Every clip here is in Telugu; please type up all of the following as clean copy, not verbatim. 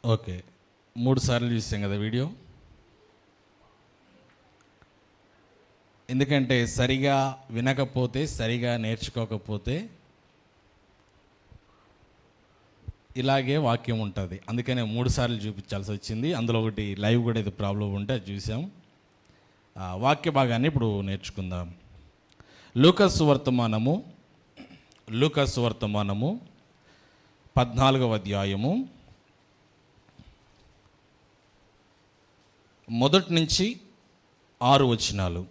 ఓకే, 3 సార్లు చూసాం కదా వీడియో. ఎందుకంటే సరిగా వినకపోతే, సరిగా నేర్చుకోకపోతే ఇలాగే వాక్యం ఉంటుంది. అందుకనే 3 సార్లు చూపించాల్సి వచ్చింది. అందులో ఒకటి లైవ్ కూడా ఏదో ప్రాబ్లం ఉంటే అది చూసాం. వాక్య భాగాన్ని ఇప్పుడు నేర్చుకుందాం. లూకా సువర్తమానము 14వ అధ్యాయము 1 నుంచి 6 వచనాలు.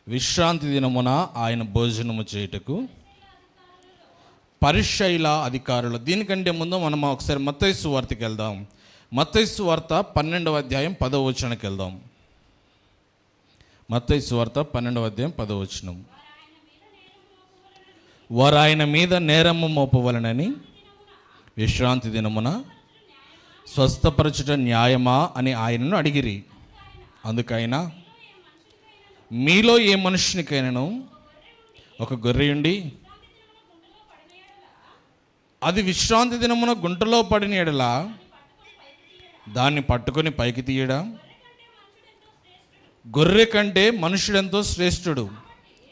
విశ్రాంతి దినమున ఆయన భోజనము చేయుటకు పరిసయ్యుల అధికారులు. దీనికంటే ముందు మనం ఒకసారి మత్తయి సువార్తకి వెళ్దాం. మత్తయి సువార్త 12వ అధ్యాయం 10వ వచనానికి వెళ్దాం. మత్తయి సువార్త 12వ అధ్యాయం 10వ వచనం. వారు ఆయన మీద నేరము మోపవలనని విశ్రాంతి దినమున స్వస్థపరచుట న్యాయమా అని ఆయనను అడిగిరి. అందుకైనా మీలో ఏ మనుషునికైనాను ఒక గొర్రెయుండి అది విశ్రాంతి దినమున గుంటలో పడిన ఎడల దాన్ని పట్టుకొని పైకి తీయడా? గొర్రె కంటే మనుషుడెంతో శ్రేష్ఠుడు.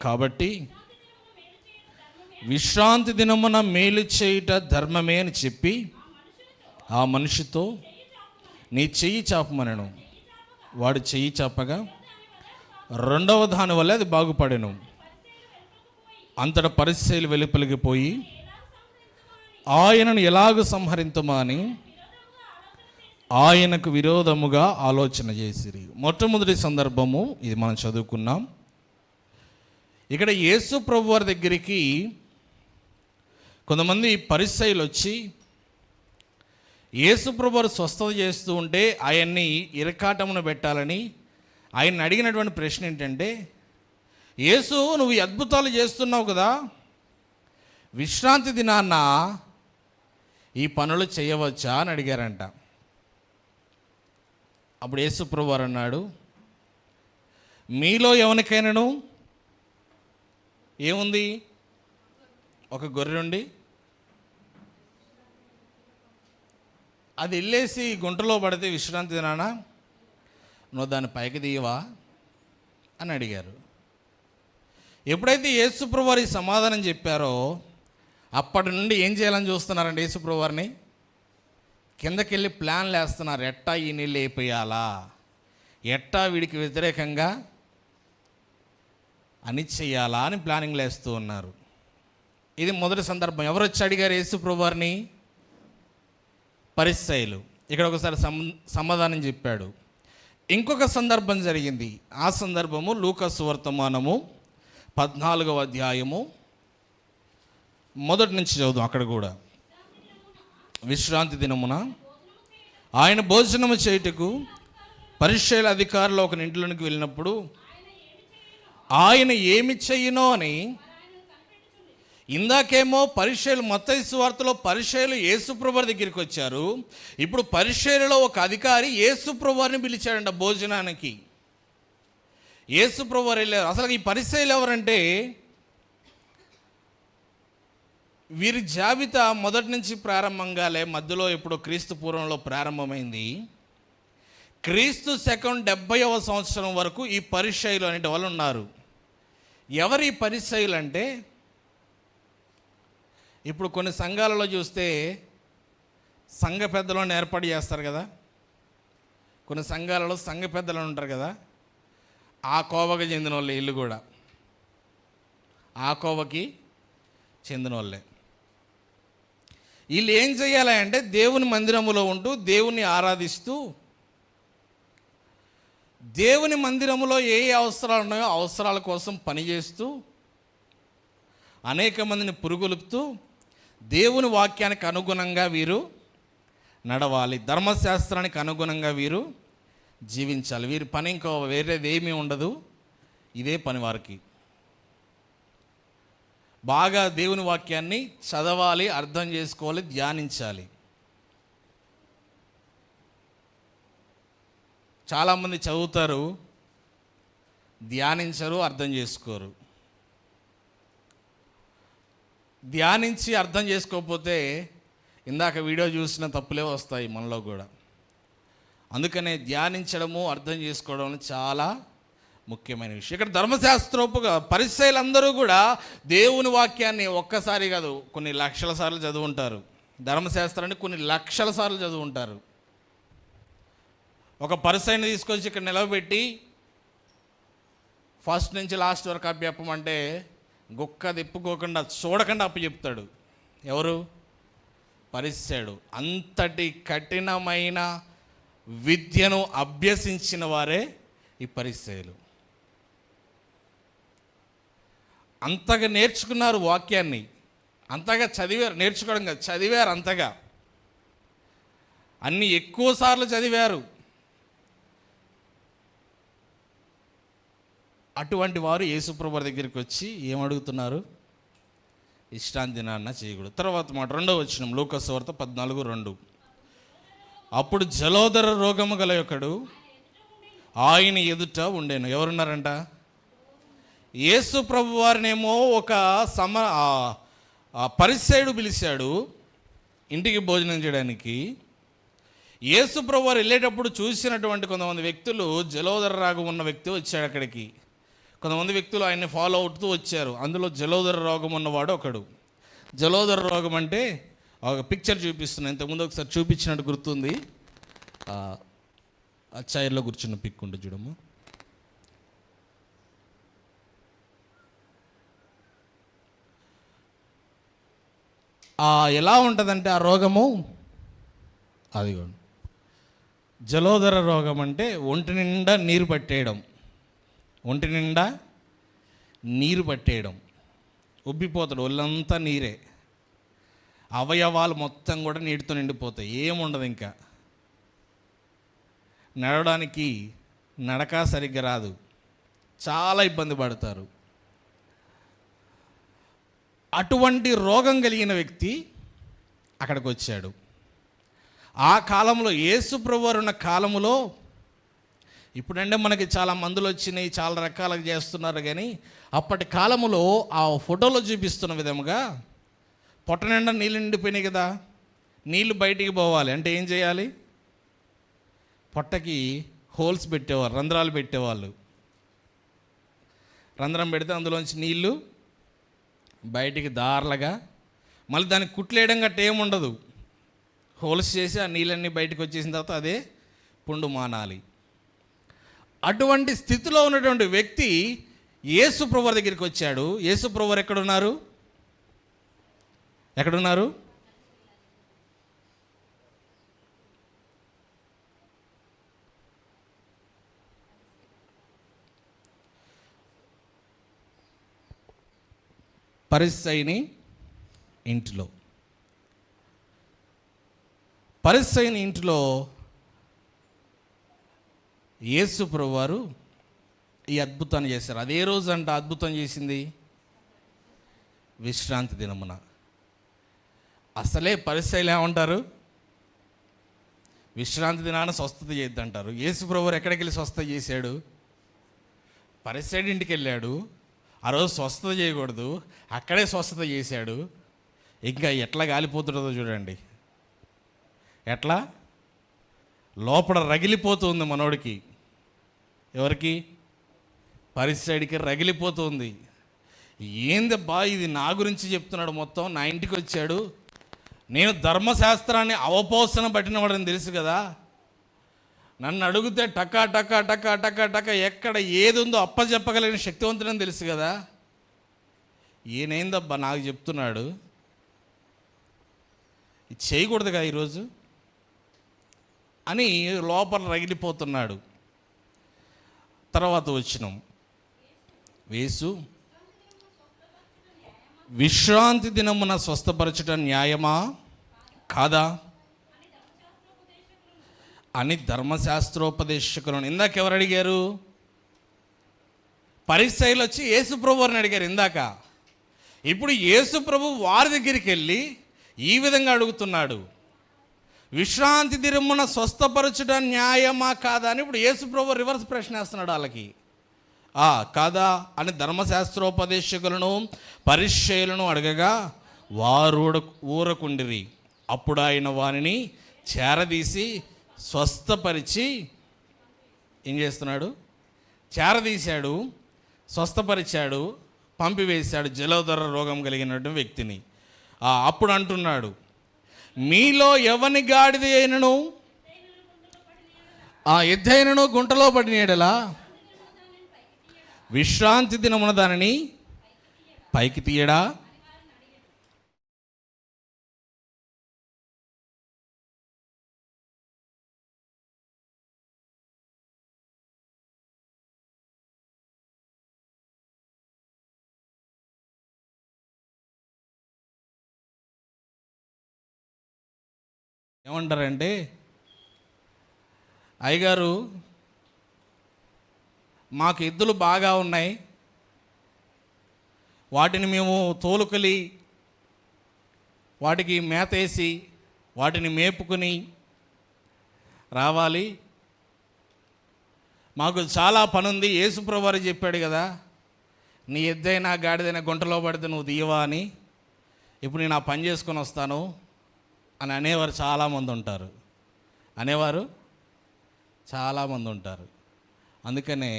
కాబట్టి విశ్రాంతి దినమున మేలు చేయుట ధర్మమే అని చెప్పి ఆ మనిషితో నీ చెయ్యి చాపమనెను. వాడు చెయ్యి చాపగా రెండవ దాని వల్ల అది బాగుపడెను. అంతటా పరిసయ్యులు వెలుపలికి పోయి ఆయనను ఎలాగూ సంహరింతుమా అని ఆయనకు విరోధముగా ఆలోచన చేసిరి. మొట్టమొదటి సందర్భము ఇది మనం చదువుకున్నాం. ఇక్కడ యేసు ప్రభు వారి దగ్గరికి కొంతమంది పరిసయ్యులు వచ్చి యేసు ప్రభు వారు స్వస్థత చేస్తూ ఉంటే ఆయన్ని ఇరకాటమును పెట్టాలని ఆయన అడిగినటువంటి ప్రశ్న ఏంటంటే, యేసు నువ్వు ఈ అద్భుతాలు చేస్తున్నావు కదా, విశ్రాంతి దినాన్న ఈ పనులు చేయవచ్చా అని అడిగారంట. అప్పుడు యేసు ప్రభు వారు అన్నాడు, మీలో ఎవరికైనాను ఏముంది? ఒక గొర్రె ఉండి అది వెళ్ళేసి గుంటలో పడితే విశ్రాంతి దినాన నువ్వు దాన్ని పైకి తీయవా అని అడిగారు. ఎప్పుడైతే యేసుప్రభు వారి సమాధానం చెప్పారో అప్పటి నుండి ఏం చేయాలని చూస్తున్నారండి? యేసుప్రభు వారిని కిందకెళ్ళి ప్లాన్లు వేస్తున్నారు. ఎట్టా ఈ నీళ్ళు వేయిపోయాలా, ఎట్టా వీడికి వ్యతిరేకంగా అని చెయ్యాలా అని ప్లానింగ్లు వేస్తూ ఉన్నారు. ఇది మొదటి సందర్భం. ఎవరు వచ్చి అడిగారు యేసుప్రభు వారిని? పరిసయ్యులు. ఇక్కడ ఒకసారి సమాధానం చెప్పాడు. ఇంకొక సందర్భం జరిగింది. ఆ సందర్భము లూకా సువర్తమానము 14వ అధ్యాయము 1 నుంచి చదువుదాం. అక్కడ కూడా విశ్రాంతి దినమున ఆయన భోజనము చేయుటకు పరిసయ్యుల అధికారులు ఒక ఇంట్లోనికి వెళ్ళినప్పుడు ఆయన ఏమి చెయ్యనో అని, ఇందాకేమో పరిసయ్యులు మత్తయి సువార్తలో పరిసయ్యులు యేసుప్రభు వారి దగ్గరికి వచ్చారు. ఇప్పుడు పరిసయ్యులలో ఒక అధికారి యేసుప్రభు వారిని పిలిచాడంట భోజనానికి. యేసుప్రభు వారు వెళ్ళారు. అసలు ఈ పరిసయ్యులు ఎవరంటే, వీరి జాబితా మొదటి నుంచి ప్రారంభంగాలే, మధ్యలో ఎప్పుడో క్రీస్తు పూర్వంలో ప్రారంభమైంది. క్రీస్తు శకం 70వ సంవత్సరం వరకు ఈ పరిసయ్యులు అనే వాళ్ళు ఉన్నారు. ఎవరు ఈ పరిసయ్యులు అంటే, ఇప్పుడు కొన్ని సంఘాలలో చూస్తే సంఘ పెద్దలను ఏర్పాటు చేస్తారు కదా, కొన్ని సంఘాలలో సంఘ పెద్దలు ఉంటారు కదా, ఆ కోవకి చెందిన వాళ్ళే ఇల్లు కూడా, ఆ కోవకి చెందిన వాళ్ళే. వీళ్ళు ఏం చేయాలి అంటే, దేవుని మందిరములో ఉంటూ దేవుణ్ణి ఆరాధిస్తూ, దేవుని మందిరములో ఏ అవసరాలు ఉన్నాయో అవసరాల కోసం పనిచేస్తూ, అనేక మందిని పురుగొలుపుతూ దేవుని వాక్యానికి అనుగుణంగా వీరు నడవాలి, ధర్మశాస్త్రానికి అనుగుణంగా వీరు జీవించాలి. వీరి పని ఇంకో వేరేది ఏమీ ఉండదు, ఇదే పని వారికి. బాగా దేవుని వాక్యాన్ని చదవాలి, అర్థం చేసుకోవాలి, ధ్యానించాలి. చాలామంది చదువుతారు, ధ్యానించరు, అర్థం చేసుకోరు. ధ్యానించి అర్థం చేసుకోకపోతే ఇందాక వీడియో చూసిన తప్పులే వస్తాయి మనలో కూడా. అందుకనే ధ్యానించడము అర్థం చేసుకోవడం చాలా ముఖ్యమైన విషయం. ఇక్కడ ధర్మశాస్త్రోపుగా పరిసయ్యులందరూ కూడా దేవుని వాక్యాన్ని ఒక్కసారి కాదు కొన్ని లక్షల సార్లు చదువుంటారు. ధర్మశాస్త్రాన్ని కొన్ని లక్షల సార్లు చదువుంటారు. ఒక పరిసయ్యుని తీసుకొచ్చి ఇక్కడ నిలవబెట్టి ఫస్ట్ నుంచి లాస్ట్ వరకు అప్పచెప్పమంటే గుక్క తిప్పుకోకుండా చూడకుండా అప్పచెప్తాడు. ఎవరు? పరిసయ్యుడు. అంతటి కఠినమైన విద్యను అభ్యసించిన వారే ఈ పరిసయ్యులు. అంతగా నేర్చుకున్నారు వాక్యాన్ని, అంతగా చదివారు. నేర్చుకోవడం కాదు, చదివారు. అంతగా అన్ని ఎక్కువ సార్లు చదివారు. అటువంటి వారు యేసుప్రభు దగ్గరికి వచ్చి ఏమడుగుతున్నారు? విశ్రాంతి దినాన్న చేయకూడదు. తర్వాత మాట 2వ వచనం లూకా సువార్త 14:2. అప్పుడు జలోదర రోగము గల ఒకడు ఆయన ఎదుట ఉండేను. ఎవరున్నారంట? యేసు ప్రభు వారినేమో ఒక పరిసయ్యుడు పిలిచాడు ఇంటికి భోజనం చేయడానికి. యేసు ప్రభు వారు వెళ్ళేటప్పుడు చూసినటువంటి కొంతమంది వ్యక్తులు, జలోదర రోగం ఉన్న వ్యక్తి వచ్చాడు అక్కడికి. కొంతమంది వ్యక్తులు ఆయన్ని ఫాలో అవుతూ వచ్చారు. అందులో జలోదర రోగం ఉన్నవాడు ఒకడు. జలోదర రోగం అంటే ఒక పిక్చర్ చూపిస్తున్నాను, ఇంతకుముందు ఒకసారి చూపించినట్టు గుర్తుంది. ఆ చైర్లో కూర్చున్న పిక్ ఉంటుంది చూడము. ఎలా ఉంటుందంటే ఆ రోగము, అదిగోండి జలోదర రోగం అంటే ఒంటి నిండా నీరు పట్టేయడం. ఒంటి నిండా నీరు పట్టేయడం, ఉబ్బిపోతాడు, ఒళ్ళంతా నీరే, అవయవాలు మొత్తం కూడా నీటితో నిండిపోతాయి, ఏముండదు. ఇంకా నడవడానికి నడక సరిగ్గా రాదు, చాలా ఇబ్బంది పడతారు. అటువంటి రోగం కలిగిన వ్యక్తి అక్కడికి వచ్చాడు. ఆ కాలంలో యేసు ప్రభువారు ఉన్న కాలంలో, ఇప్పుడంటే మనకి చాలా మందులు వచ్చినాయి, చాలా రకాలుగా చేస్తున్నారు, కానీ అప్పటి కాలంలో ఆ ఫోటోలో చూపిస్తున్న విధముగా పొట్ట నిండా నీళ్ళు నిండిపోయినాయి కదా, నీళ్ళు బయటికి పోవాలి అంటే ఏం చేయాలి? పొట్టకి హోల్స్ పెట్టేవారు, రంధ్రాలు పెట్టేవాళ్ళు. రంధ్రం పెడితే అందులోంచి నీళ్ళు బయటికి దారులుగా, మళ్ళీ దానికి కుట్లేయడం గట్ట ఏముండదు, హోల్స్ చేసి ఆ నీళ్ళన్నీ బయటకు వచ్చేసిన తర్వాత అదే పుండు మానాలి. అటువంటి స్థితిలో ఉన్నటువంటి వ్యక్తి యేసు ప్రభువారి దగ్గరికి వచ్చాడు. యేసు ప్రభువారు ఎక్కడున్నారు? ఎక్కడున్నారు? పరిసయ్యుని ఇంటిలో. పరిసయ్యుని ఇంటిలో యేసు ప్రభువారు ఈ అద్భుతాన్ని చేశారు. అదే రోజు అంట అద్భుతం చేసింది విశ్రాంతి దినమున. అసలే పరిసయ్యులు ఏమంటారు? విశ్రాంతి దినాన స్వస్థత చేయొద్దంటారు. యేసు ప్రభువారు ఎక్కడికి వెళ్ళి స్వస్థత చేశాడు? పరిసయ్యుడి ఇంటికి వెళ్ళాడు. ఆ రోజు స్వస్థత చేయకూడదు, అక్కడే స్వస్థత చేశాడు. ఇంకా ఎట్లా గాలిపోతుంటుందో చూడండి, ఎట్లా లోపల రగిలిపోతుంది మనోడికి. ఎవరికి? పరిసయ్యుడికి రగిలిపోతుంది. ఏందబ్బా ఇది నా గురించి చెప్తున్నాడు, మొత్తం నా ఇంటికి వచ్చాడు, నేను ధర్మశాస్త్రాన్ని అవపోసన పట్టినవాడని తెలుసు కదా, నన్ను అడిగితే టకా టకా టకా టకా టకా ఎక్కడ ఏది ఉందో అప్పచెప్పగలిగిన శక్తివంతుడని తెలుసు కదా, ఈయనేందబ్బా నాకు చెప్తున్నాడు, ఇది చేయకూడదు కదా ఈరోజు అని లోపల రగిలిపోతున్నాడు. తర్వాత వచ్చినాం, యేసు విశ్రాంతి దినమున స్వస్థపరచడం న్యాయమా కాదా అని ధర్మశాస్త్రోపదేశకులను. ఇందాక ఎవరు అడిగారు? పరిసయ్యులు వచ్చి యేసు ప్రభువారిని అడిగారు ఇందాక. ఇప్పుడు యేసు ప్రభు వారి దగ్గరికి వెళ్ళి ఈ విధంగా అడుగుతున్నాడు, విశ్రాంతి దినమున స్వస్థపరచడం న్యాయమా కాదా అని. ఇప్పుడు యేసు ప్రభు రివర్స్ ప్రశ్న వేస్తున్నాడు వాళ్ళకి. కాదా అని ధర్మశాస్త్రోపదేశకులను పరిసయ్యులను అడగగా వారు ఊరకుండిరి. అప్పుడు ఆయన వారిని చేరదీసి స్వస్థపరిచి ఏం చేస్తున్నాడు? చేరదీశాడు, స్వస్థపరిచాడు, పంపివేశాడు జలధర రోగం కలిగినటువంటి వ్యక్తిని. అప్పుడు అంటున్నాడు, మీలో ఎవని గాడిద అయినను ఎద్దైనను గుంటలో పడిన యెడల విశ్రాంతి దినమున దానిని పైకి తీయడా? ఏమంటారంటే, అయ్యగారు మాకు ఎద్దులు బాగా ఉన్నాయి, వాటిని మేము తోలుకలి వాటికి మేత వేసి వాటిని మేపుకుని రావాలి, మాకు చాలా పని ఉంది. యేసుప్రభువు వారు చెప్పాడు కదా, నీ ఎద్దైనా గాడిదైనా గుంటలో పడితే నువ్వు తీయవా అని. ఇప్పుడు నేను ఆ పని చేసుకొని వస్తాను అని అనేవారు చాలామంది ఉంటారు. అనేవారు చాలామంది ఉంటారు. అందుకనే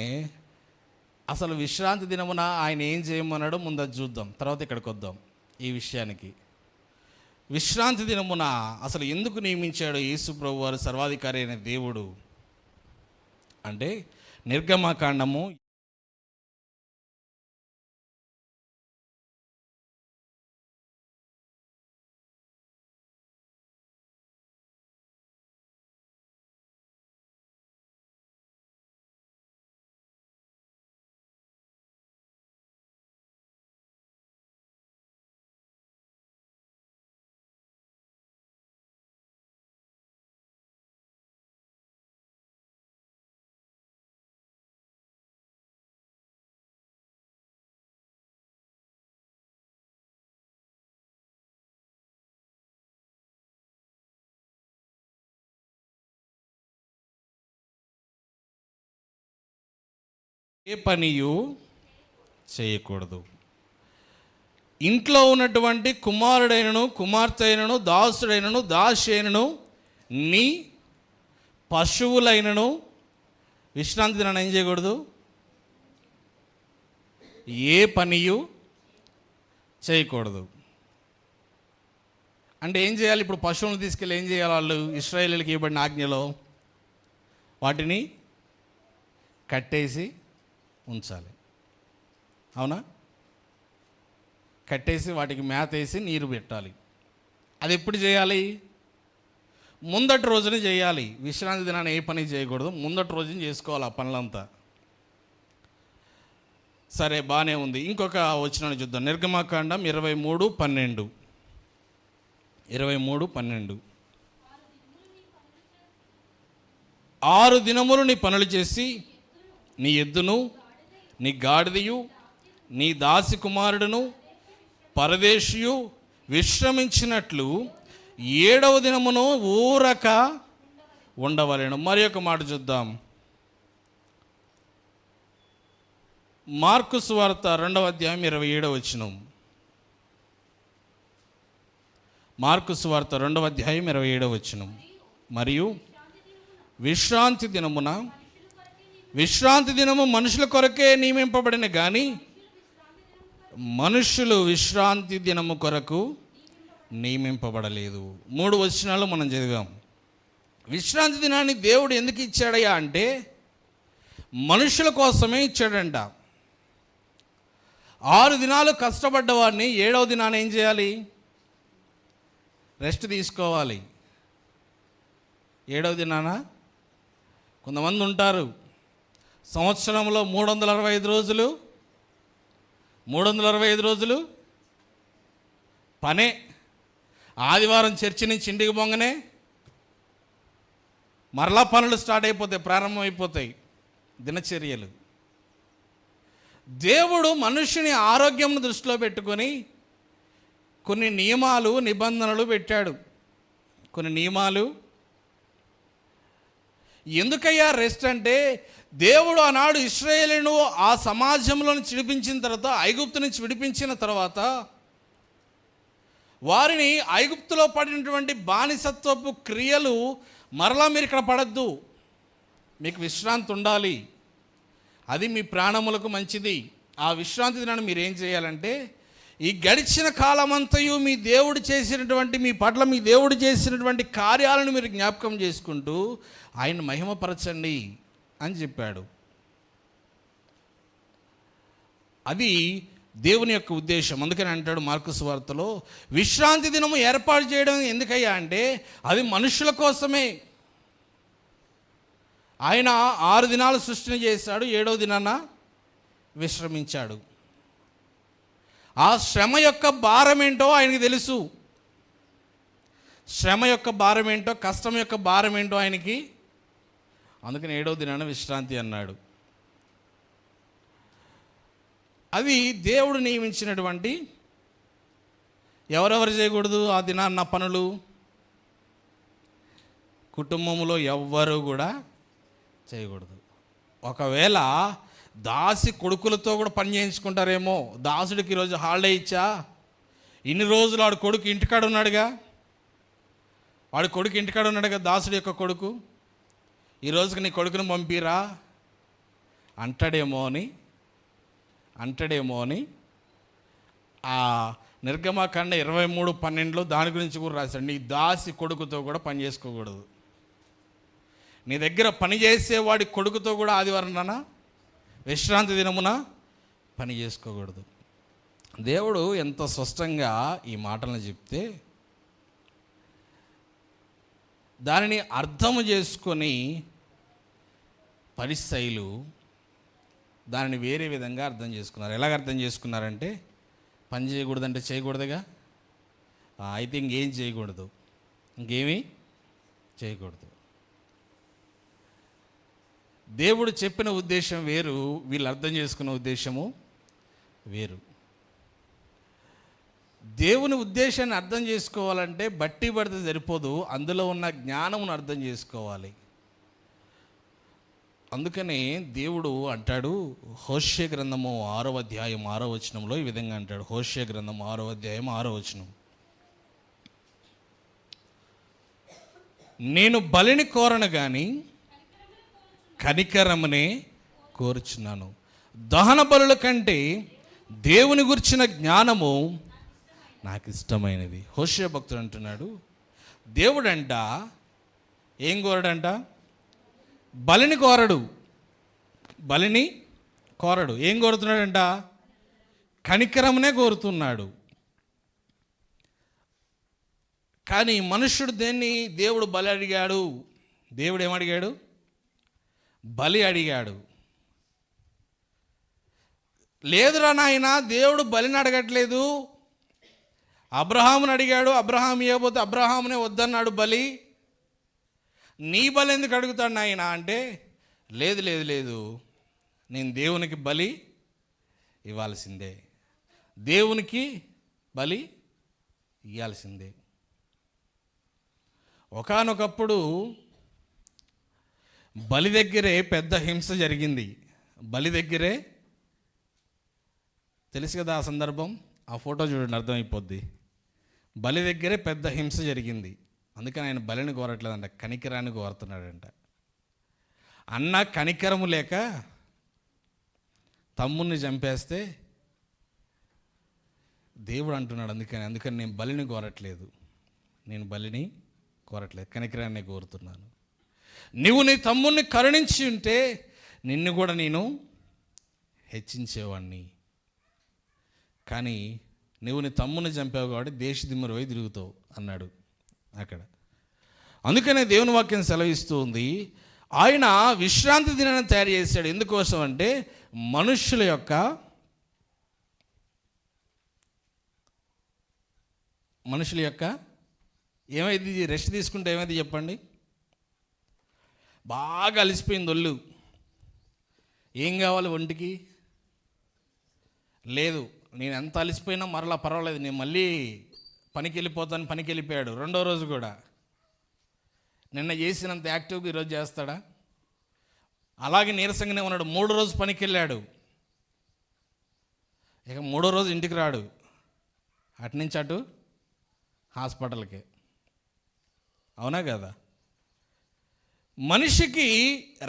అసలు విశ్రాంతి దినమున ఆయన ఏం చేయమన్నాడో ముందు చూద్దాం, తర్వాత ఇక్కడికి వద్దాం ఈ విషయానికి. విశ్రాంతి దినమున అసలు ఎందుకు నియమించాడు యేసు ప్రభువు వారు సర్వాధికారి అయిన దేవుడు అంటే, నిర్గమకాండము ఏ పనియు చేయకూడదు. ఇంట్లో ఉన్నటువంటి కుమారుడైనను కుమార్తె అయినను దాసుడైనను దాసి అయినను నీ పశువులైనను విశ్రాంతి దినాన్ని ఏం చేయకూడదు? ఏ పనియు చేయకూడదు. అంటే ఏం చేయాలి? ఇప్పుడు పశువులను తీసుకెళ్ళి ఏం చేయాలి? వాళ్ళు ఇశ్రాయేలీయులకు ఇవ్వబడిన ఆజ్ఞలో వాటిని కట్టేసి ఉంచాలి. అవునా? కట్టేసి వాటికి మేత వేసి నీరు పెట్టాలి. అది ఎప్పుడు చేయాలి? ముందటి రోజున చేయాలి. విశ్రాంతి దినాన్ని ఏ పని చేయకూడదు, ముందటి రోజున చేసుకోవాలి ఆ పనులంతా. సరే, బాగానే ఉంది. ఇంకొక వచనాన్ని చూద్దాం. నిర్గమకాండం 23:12. 23:12. 6 దినములు నీ పనులు చేసి నీ ఎద్దును నీ గాడిదయు నీ దాసి కుమారుడును పరదేశియు విశ్రమించినట్లు 7వ దినమును ఊరక ఉండవలెను. మరి ఒక మాట చూద్దాం. మార్కు సువార్త 2వ అధ్యాయం 27వ వచనం. మార్కు సువార్త 2వ అధ్యాయం 27వ వచనం. మరియు విశ్రాంతి దినము మనుషుల కొరకే నియమింపబడిన కానీ మనుషులు విశ్రాంతి దినము కొరకు నియమింపబడలేదు. 3 వచనాలు మనం చదివాం. విశ్రాంతి దినాన్ని దేవుడు ఎందుకు ఇచ్చాడయ్యా అంటే మనుషుల కోసమే ఇచ్చాడంట. 6 దినాలు కష్టపడ్డ వాడిని 7వ దినాన్ని ఏం చేయాలి? రెస్ట్ తీసుకోవాలి. 7వ దినాన కొంతమంది ఉంటారు, సంవత్సరంలో 365 రోజులు 365 రోజులు పనే. ఆదివారం చర్చి నుంచి ఇంటికి పొంగనే మరలా పనులు స్టార్ట్ అయిపోతాయి, ప్రారంభమైపోతాయి దినచర్యలు. దేవుడు మనుషుని ఆరోగ్యం దృష్టిలో పెట్టుకొని కొన్ని నియమాలు నిబంధనలు పెట్టాడు. కొన్ని నియమాలు ఎందుకయ్యా రెస్ట్ అంటే, దేవుడు ఆనాడు ఇశ్రాయేలును ఆ సమాజంలో నుంచి విడిపించిన తర్వాత, ఐగుప్తు నుంచి విడిపించిన తర్వాత వారిని ఐగుప్తులో పడినటువంటి బానిసత్వపు క్రియలు మరలా మీరు ఇక్కడ పడద్దు, మీకు విశ్రాంతి ఉండాలి, అది మీ ప్రాణములకు మంచిది. ఆ విశ్రాంతి దినాన్ని మీరు ఏం చేయాలంటే, ఈ గడిచిన కాలమంతయు మీ దేవుడు చేసినటువంటి, మీ పట్ల మీ దేవుడు చేసినటువంటి కార్యాలను మీరు జ్ఞాపకం చేసుకుంటూ ఆయన మహిమపరచండి అని చెప్పాడు. అది దేవుని యొక్క ఉద్దేశం. అందుకని అంటాడు మార్కు సువార్తలో, విశ్రాంతి దినము ఏర్పాటు చేయడం ఎందుకయ్యా అంటే అది మనుషుల కోసమే. ఆయన 6 దినాలు సృష్టిని చేశాడు, 7వ దినాన విశ్రమించాడు. ఆ శ్రమ యొక్క భారం ఏంటో ఆయనకి తెలుసు. శ్రమ యొక్క భారం ఏంటో, కష్టం యొక్క భారం ఏంటో ఆయనకి. అందుకని 7వ దినాన విశ్రాంతి అన్నాడు. అది దేవుడు నియమించినటువంటి, ఎవరెవరు చేయకూడదు ఆ దినాన్న పనులు? కుటుంబంలో ఎవ్వరూ కూడా చేయకూడదు. ఒకవేళ దాసి కొడుకులతో కూడా పని చేయించుకుంటారేమో. దాసుడికి ఈరోజు హాలిడే ఇచ్చా, ఇన్ని రోజులు వాడు కొడుకు ఇంటికాడ ఉన్నాడుగా, దాసుడి యొక్క కొడుకు, ఈ రోజుకి నీ కొడుకుని పంపిరా అంటాడేమో అని ఆ నిర్గమకాండ 23:12 దాని గురించి కూడా రాశాడు. నీ దాసి కొడుకుతో కూడా పని చేసుకోకూడదు. నీ దగ్గర పని చేసేవాడి కొడుకుతో కూడా ఆదివారం విశ్రాంతి దినమున పని చేసుకోకూడదు. దేవుడు ఎంత స్పష్టంగా ఈ మాటలను చెప్తే దానిని అర్థము చేసుకొని పరిసయ్యులు దానిని వేరే విధంగా అర్థం చేసుకున్నారు. ఎలాగ అర్థం చేసుకున్నారంటే, పని చేయకూడదంటే చేయకూడదుగా, అయితే ఇంకేం చేయకూడదు, ఇంకేమీ చేయకూడదు. దేవుడు చెప్పిన ఉద్దేశం వేరు, వీళ్ళు అర్థం చేసుకున్న ఉద్దేశము వేరు. దేవుని ఉద్దేశాన్ని అర్థం చేసుకోవాలంటే బట్టి పడితే సరిపోదు, అందులో ఉన్న జ్ఞానమును అర్థం చేసుకోవాలి. అందుకనే దేవుడు అంటాడు, హోషేయ గ్రంథము 6వ అధ్యాయం 6వ వచనంలో ఈ విధంగా అంటాడు. హోషేయ గ్రంథం 6వ అధ్యాయం 6వ వచనం, నేను బలిని కోరను కానీ కనికరమునే కోరుచున్నాను. దహన బలుల కంటే దేవుని గురించిన జ్ఞానము నాకు ఇష్టమైనది. హోషేయ భక్తుడు అంటున్నాడు, దేవుడంట ఏం కోరడంట? బలిని కోరడు. ఏం కోరుతున్నాడంట? కనికరమునే కోరుతున్నాడు. కానీ మనుష్యుడు దేన్ని? దేవుడు బలి అడిగాడు. దేవుడు ఏమడిగాడు? బలి అడిగాడు. లేదురా నాయన, దేవుడు బలిని అడగట్లేదు. అబ్రహాముని అడిగాడు, అబ్రహాం ఇవ్వబోతే అబ్రహామునే వద్దన్నాడు బలి. నీ బలి ఎందుకు అడుగుతాడు నాయన అంటే, లేదు, నేను దేవునికి బలి ఇవ్వాల్సిందే, దేవునికి బలి ఇవ్వాల్సిందే. ఒకానొకప్పుడు బలి దగ్గరే పెద్ద హింస జరిగింది. బలి దగ్గరే, తెలుసు కదా ఆ సందర్భం, ఆ ఫోటో చూడండి అర్థమైపోద్ది. బలి దగ్గరే పెద్ద హింస జరిగింది. అందుకని ఆయన బలిని కోరట్లేదంట, కనికరాన్ని కోరుతున్నాడంట. అన్న కనికరము లేక తమ్ముడిని చంపేస్తే దేవుడు అంటున్నాడు, అందుకని నేను బలిని కోరట్లేదు, కనికరాన్ని కోరుతున్నాను. నువ్వు నీ తమ్ముడిని కరుణించి ఉంటే నిన్ను కూడా నేను హెచ్చించేవాడిని. కానీ నువ్వు నీ తమ్ముడిని చంపావు కాబట్టి దేశదిమ్మరు పోయి తిరుగుతావు అన్నాడు అక్కడ. అందుకనే దేవుని వాక్యం సెలవిస్తూ ఉంది, ఆయన విశ్రాంతి దినాన్ని తయారు చేశాడు. ఎందుకోసం అంటే మనుష్యుల యొక్క ఏమైంది? రెస్ట్ తీసుకుంటే ఏమైంది చెప్పండి? బాగా అలసిపోయింది ఒళ్ళు. ఏం కావాలి ఒంటికి? లేదు, నేను ఎంత అలసిపోయినా మరలా పర్వాలేదు, నేను మళ్ళీ పనికి వెళ్ళిపోయాడు. 2వ రోజు కూడా నిన్న చేసినంత యాక్టివ్గా ఈరోజు చేస్తాడా? అలాగే నీరసంగానే ఉన్నాడు. 3వ రోజు పనికి వెళ్ళాడు, ఇక 3వ రోజు ఇంటికి రాడు, అటు నుంచి అటు హాస్పిటల్కి. అవునా కదా? మనిషికి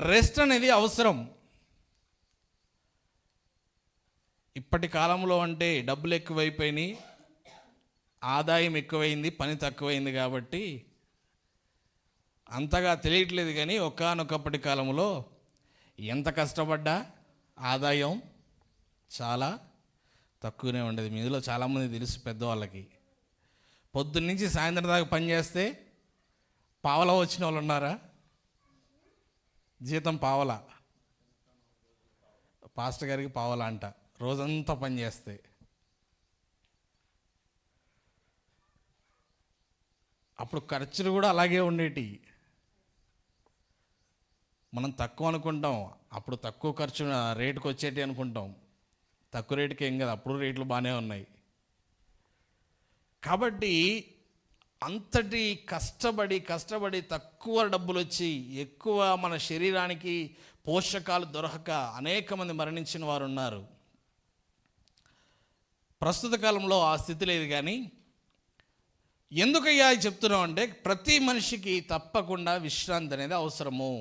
రెస్ట్ అనేది అవసరం. ఇప్పటి కాలంలో అంటే డబ్బులు ఎక్కువైపోయినాయి, ఆదాయం ఎక్కువైంది, పని తక్కువైంది కాబట్టి అంతగా తెలియట్లేదు. కానీ ఒకానొకప్పటి కాలంలో ఎంత కష్టపడ్డా ఆదాయం చాలా తక్కువనే ఉండేది. మీలో చాలామంది తెలుసు పెద్దవాళ్ళకి. పొద్దున్నుంచి సాయంత్రం దాకా పని చేస్తే పావలా వచ్చిన వాళ్ళు ఉన్నారా? జీతం పావలా, పాస్టర్ గారికి పావలా అంట, రోజంతా పని చేస్తే. అప్పుడు ఖర్చులు కూడా అలాగే ఉండేటి. మనం తక్కువ అనుకుంటాం, అప్పుడు తక్కువ ఖర్చు రేటుకి వచ్చేటి అనుకుంటాం. తక్కువ రేటుకి ఏం కదా, అప్పుడు రేట్లు బాగానే ఉన్నాయి. కాబట్టి అంతటి కష్టపడి తక్కువ డబ్బులు వచ్చి ఎక్కువ మన శరీరానికి పోషకాలు దొరకక అనేక మంది మరణించిన వారు ఉన్నారు. ప్రస్తుత కాలంలో ఆ స్థితి లేదు. కానీ ఎందుకయ్యా చెప్తున్నాం అంటే, ప్రతి మనిషికి తప్పకుండా విశ్రాంతి అనేది అవసరము.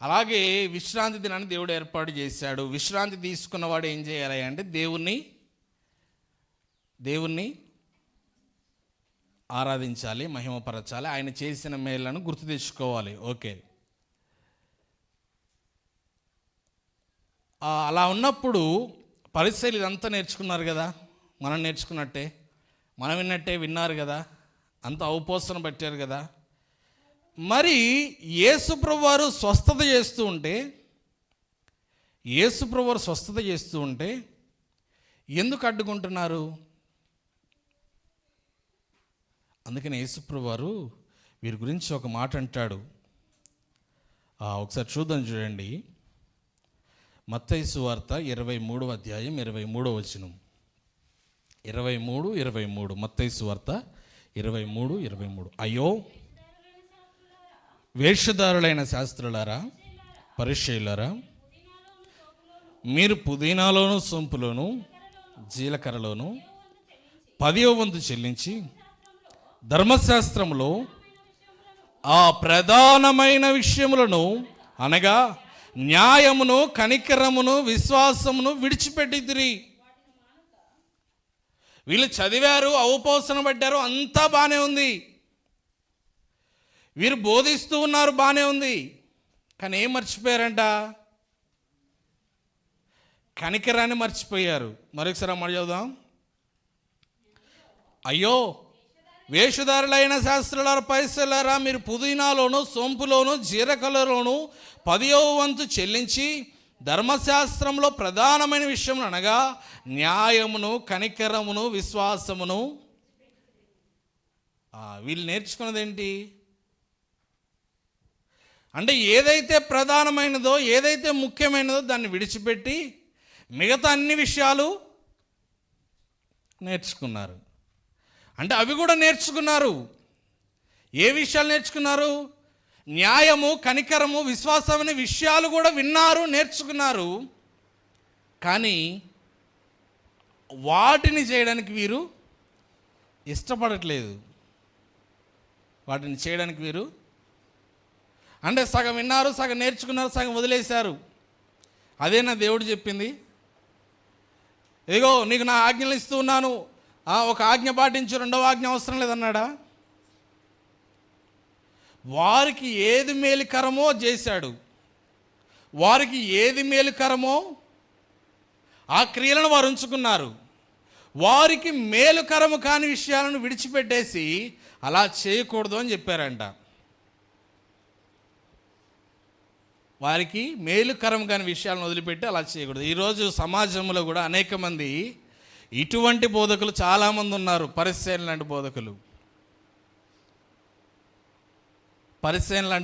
అలాగే విశ్రాంతి దినాన్ని దేవుడు ఏర్పాటు చేశాడు. విశ్రాంతి తీసుకున్నవాడు ఏం చేయాలి అంటే దేవుణ్ణి ఆరాధించాలి, మహిమపరచాలి, ఆయన చేసిన మేళ్లను గుర్తు తెచ్చుకోవాలి. ఓకే, అలా ఉన్నప్పుడు పరిసయ్యులు ఇదంతా నేర్చుకున్నారు కదా, మనం నేర్చుకున్నట్టే, మనం విన్నట్టే విన్నారు కదా, అంత ఔపోసన పట్టారు కదా. మరి యేసుప్రభువారు స్వస్థత చేస్తూ ఉంటే ఎందుకు అడ్డుకుంటున్నారు? అందుకని యేసుప్రభువారు వీరి గురించి ఒక మాట అంటాడు. ఒకసారి చూడండి. మత్తయి సువార్త 23వ అధ్యాయం 23వ వచనం. 23 మత్తయి సువార్త 23. అయ్యో వేషధారులైన శాస్త్రులారా, పరిసయ్యులారా, మీరు పుదీనాలోను సొంపులోను జీలకర్రలోను 10వ వంతు చెల్లించి ధర్మశాస్త్రంలో ఆ ప్రధానమైన విషయములను అనగా న్యాయమును, కనికరమును, విశ్వాసమును విడిచిపెట్టితిరి. వీళ్ళు చదివారు, ఔపోసన పడ్డారు, అంతా బాగానే ఉంది. వీరు బోధిస్తూ ఉన్నారు, బాగానే ఉంది. కానీ ఏం మర్చిపోయారంట? కనికరాన్ని మర్చిపోయారు. మరొకసారి మాట చదువుదాం. అయ్యో వేషధారులైన శాస్త్రులారా, పరిసయ్యులారా, మీరు పుదీనాలోను సోంపులోను జీలకర్రలోను 10వ వంతు చెల్లించి ధర్మశాస్త్రంలో ప్రధానమైన విషయం అనగా న్యాయమును, కనికరమును, విశ్వాసమును. వీళ్ళు నేర్చుకున్నది ఏంటి అంటే, ఏదైతే ప్రధానమైనదో, ఏదైతే ముఖ్యమైనదో దాన్ని విడిచిపెట్టి మిగతా అన్ని విషయాలు నేర్చుకున్నారు. అంటే అవి కూడా నేర్చుకున్నారు. ఏ విషయాలు నేర్చుకున్నారు? న్యాయము, కనికరము, విశ్వాసం అనే విషయాలు కూడా విన్నారు, నేర్చుకున్నారు. కానీ వాటిని చేయడానికి వీరు ఇష్టపడట్లేదు. వాటిని చేయడానికి వీరు అంటే సగం విన్నారు, సగం నేర్చుకున్నారు, సగం వదిలేశారు. అదేనా దేవుడు చెప్పింది? ఇదిగో నీకు నా ఆజ్ఞలు ఇస్తూ ఉన్నాను, ఒక ఆజ్ఞ పాటించు, రెండవ ఆజ్ఞ అవసరం లేదన్నాడా? వారికి ఏది మేలుకరమో చేశాడు. వారికి ఏది మేలుకరమో ఆ క్రియలను వారు ఉంచుకున్నారు. వారికి మేలుకరము కాని విషయాలను విడిచిపెట్టేసి అలా చేయకూడదు అని చెప్పారంట. వారికి మేలుకరం కాని విషయాలను వదిలిపెట్టి అలా చేయకూడదు. ఈరోజు సమాజంలో కూడా అనేక మంది ఇటువంటి బోధకులు చాలామంది ఉన్నారు. పరిసయ్యులు లాంటి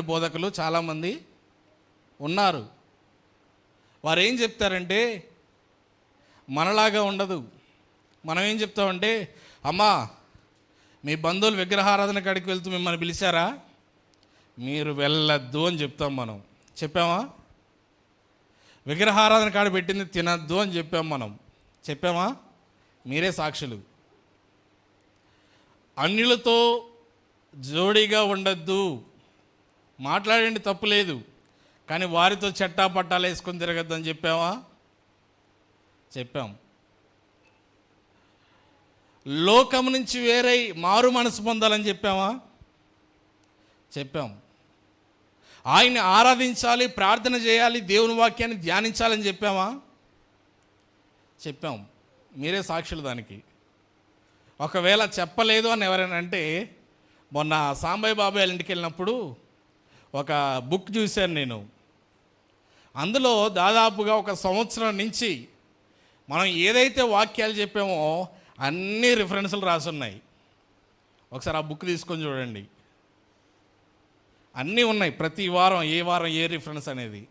బోధకులు చాలామంది ఉన్నారు. వారు ఏం చెప్తారంటే, మనలాగా ఉండదు. మనం ఏం చెప్తామంటే, అమ్మా మీ బంధువులు విగ్రహారాధన కాడికి వెళ్తూ మిమ్మల్ని పిలిచారా, మీరు వెళ్ళొద్దు అని చెప్తాం. మనం చెప్పామా? విగ్రహారాధన కాడ పెట్టింది తినద్దు అని చెప్పాం. మనం చెప్పామా? మీరే సాక్షులు. అన్యులతో జోడీగా ఉండద్దు. మాట్లాడండి, తప్పు లేదు, కానీ వారితో చట్టా పట్టాలు వేసుకొని తిరగద్దు అని చెప్పావా? చెప్పాం. లోకం నుంచి వేరై మారు మనసు పొందాలని చెప్పావా? చెప్పాం. ఆయన్ని ఆరాధించాలి, ప్రార్థన చేయాలి, దేవుని వాక్యాన్ని ధ్యానించాలని చెప్పావా? చెప్పాం. మీరే సాక్షులు దానికి. ఒకవేళ చెప్పలేదు అని ఎవరైనా అంటే, మొన్న సాంబయ్య బాబాయ్ వాళ్ళ ఇంటికి వెళ్ళినప్పుడు ఒక బుక్ చూశాను నేను. అందులో దాదాపుగా 1 సంవత్సరం నుంచి మనం ఏదైతే వాక్యాలు చెప్పామో అన్ని రిఫరెన్సులు రాసున్నాయి. ఒకసారి ఆ బుక్ తీసుకొని చూడండి. అన్నీ ఉన్నాయి, ప్రతి వారం ఏ రిఫరెన్స్ అనేది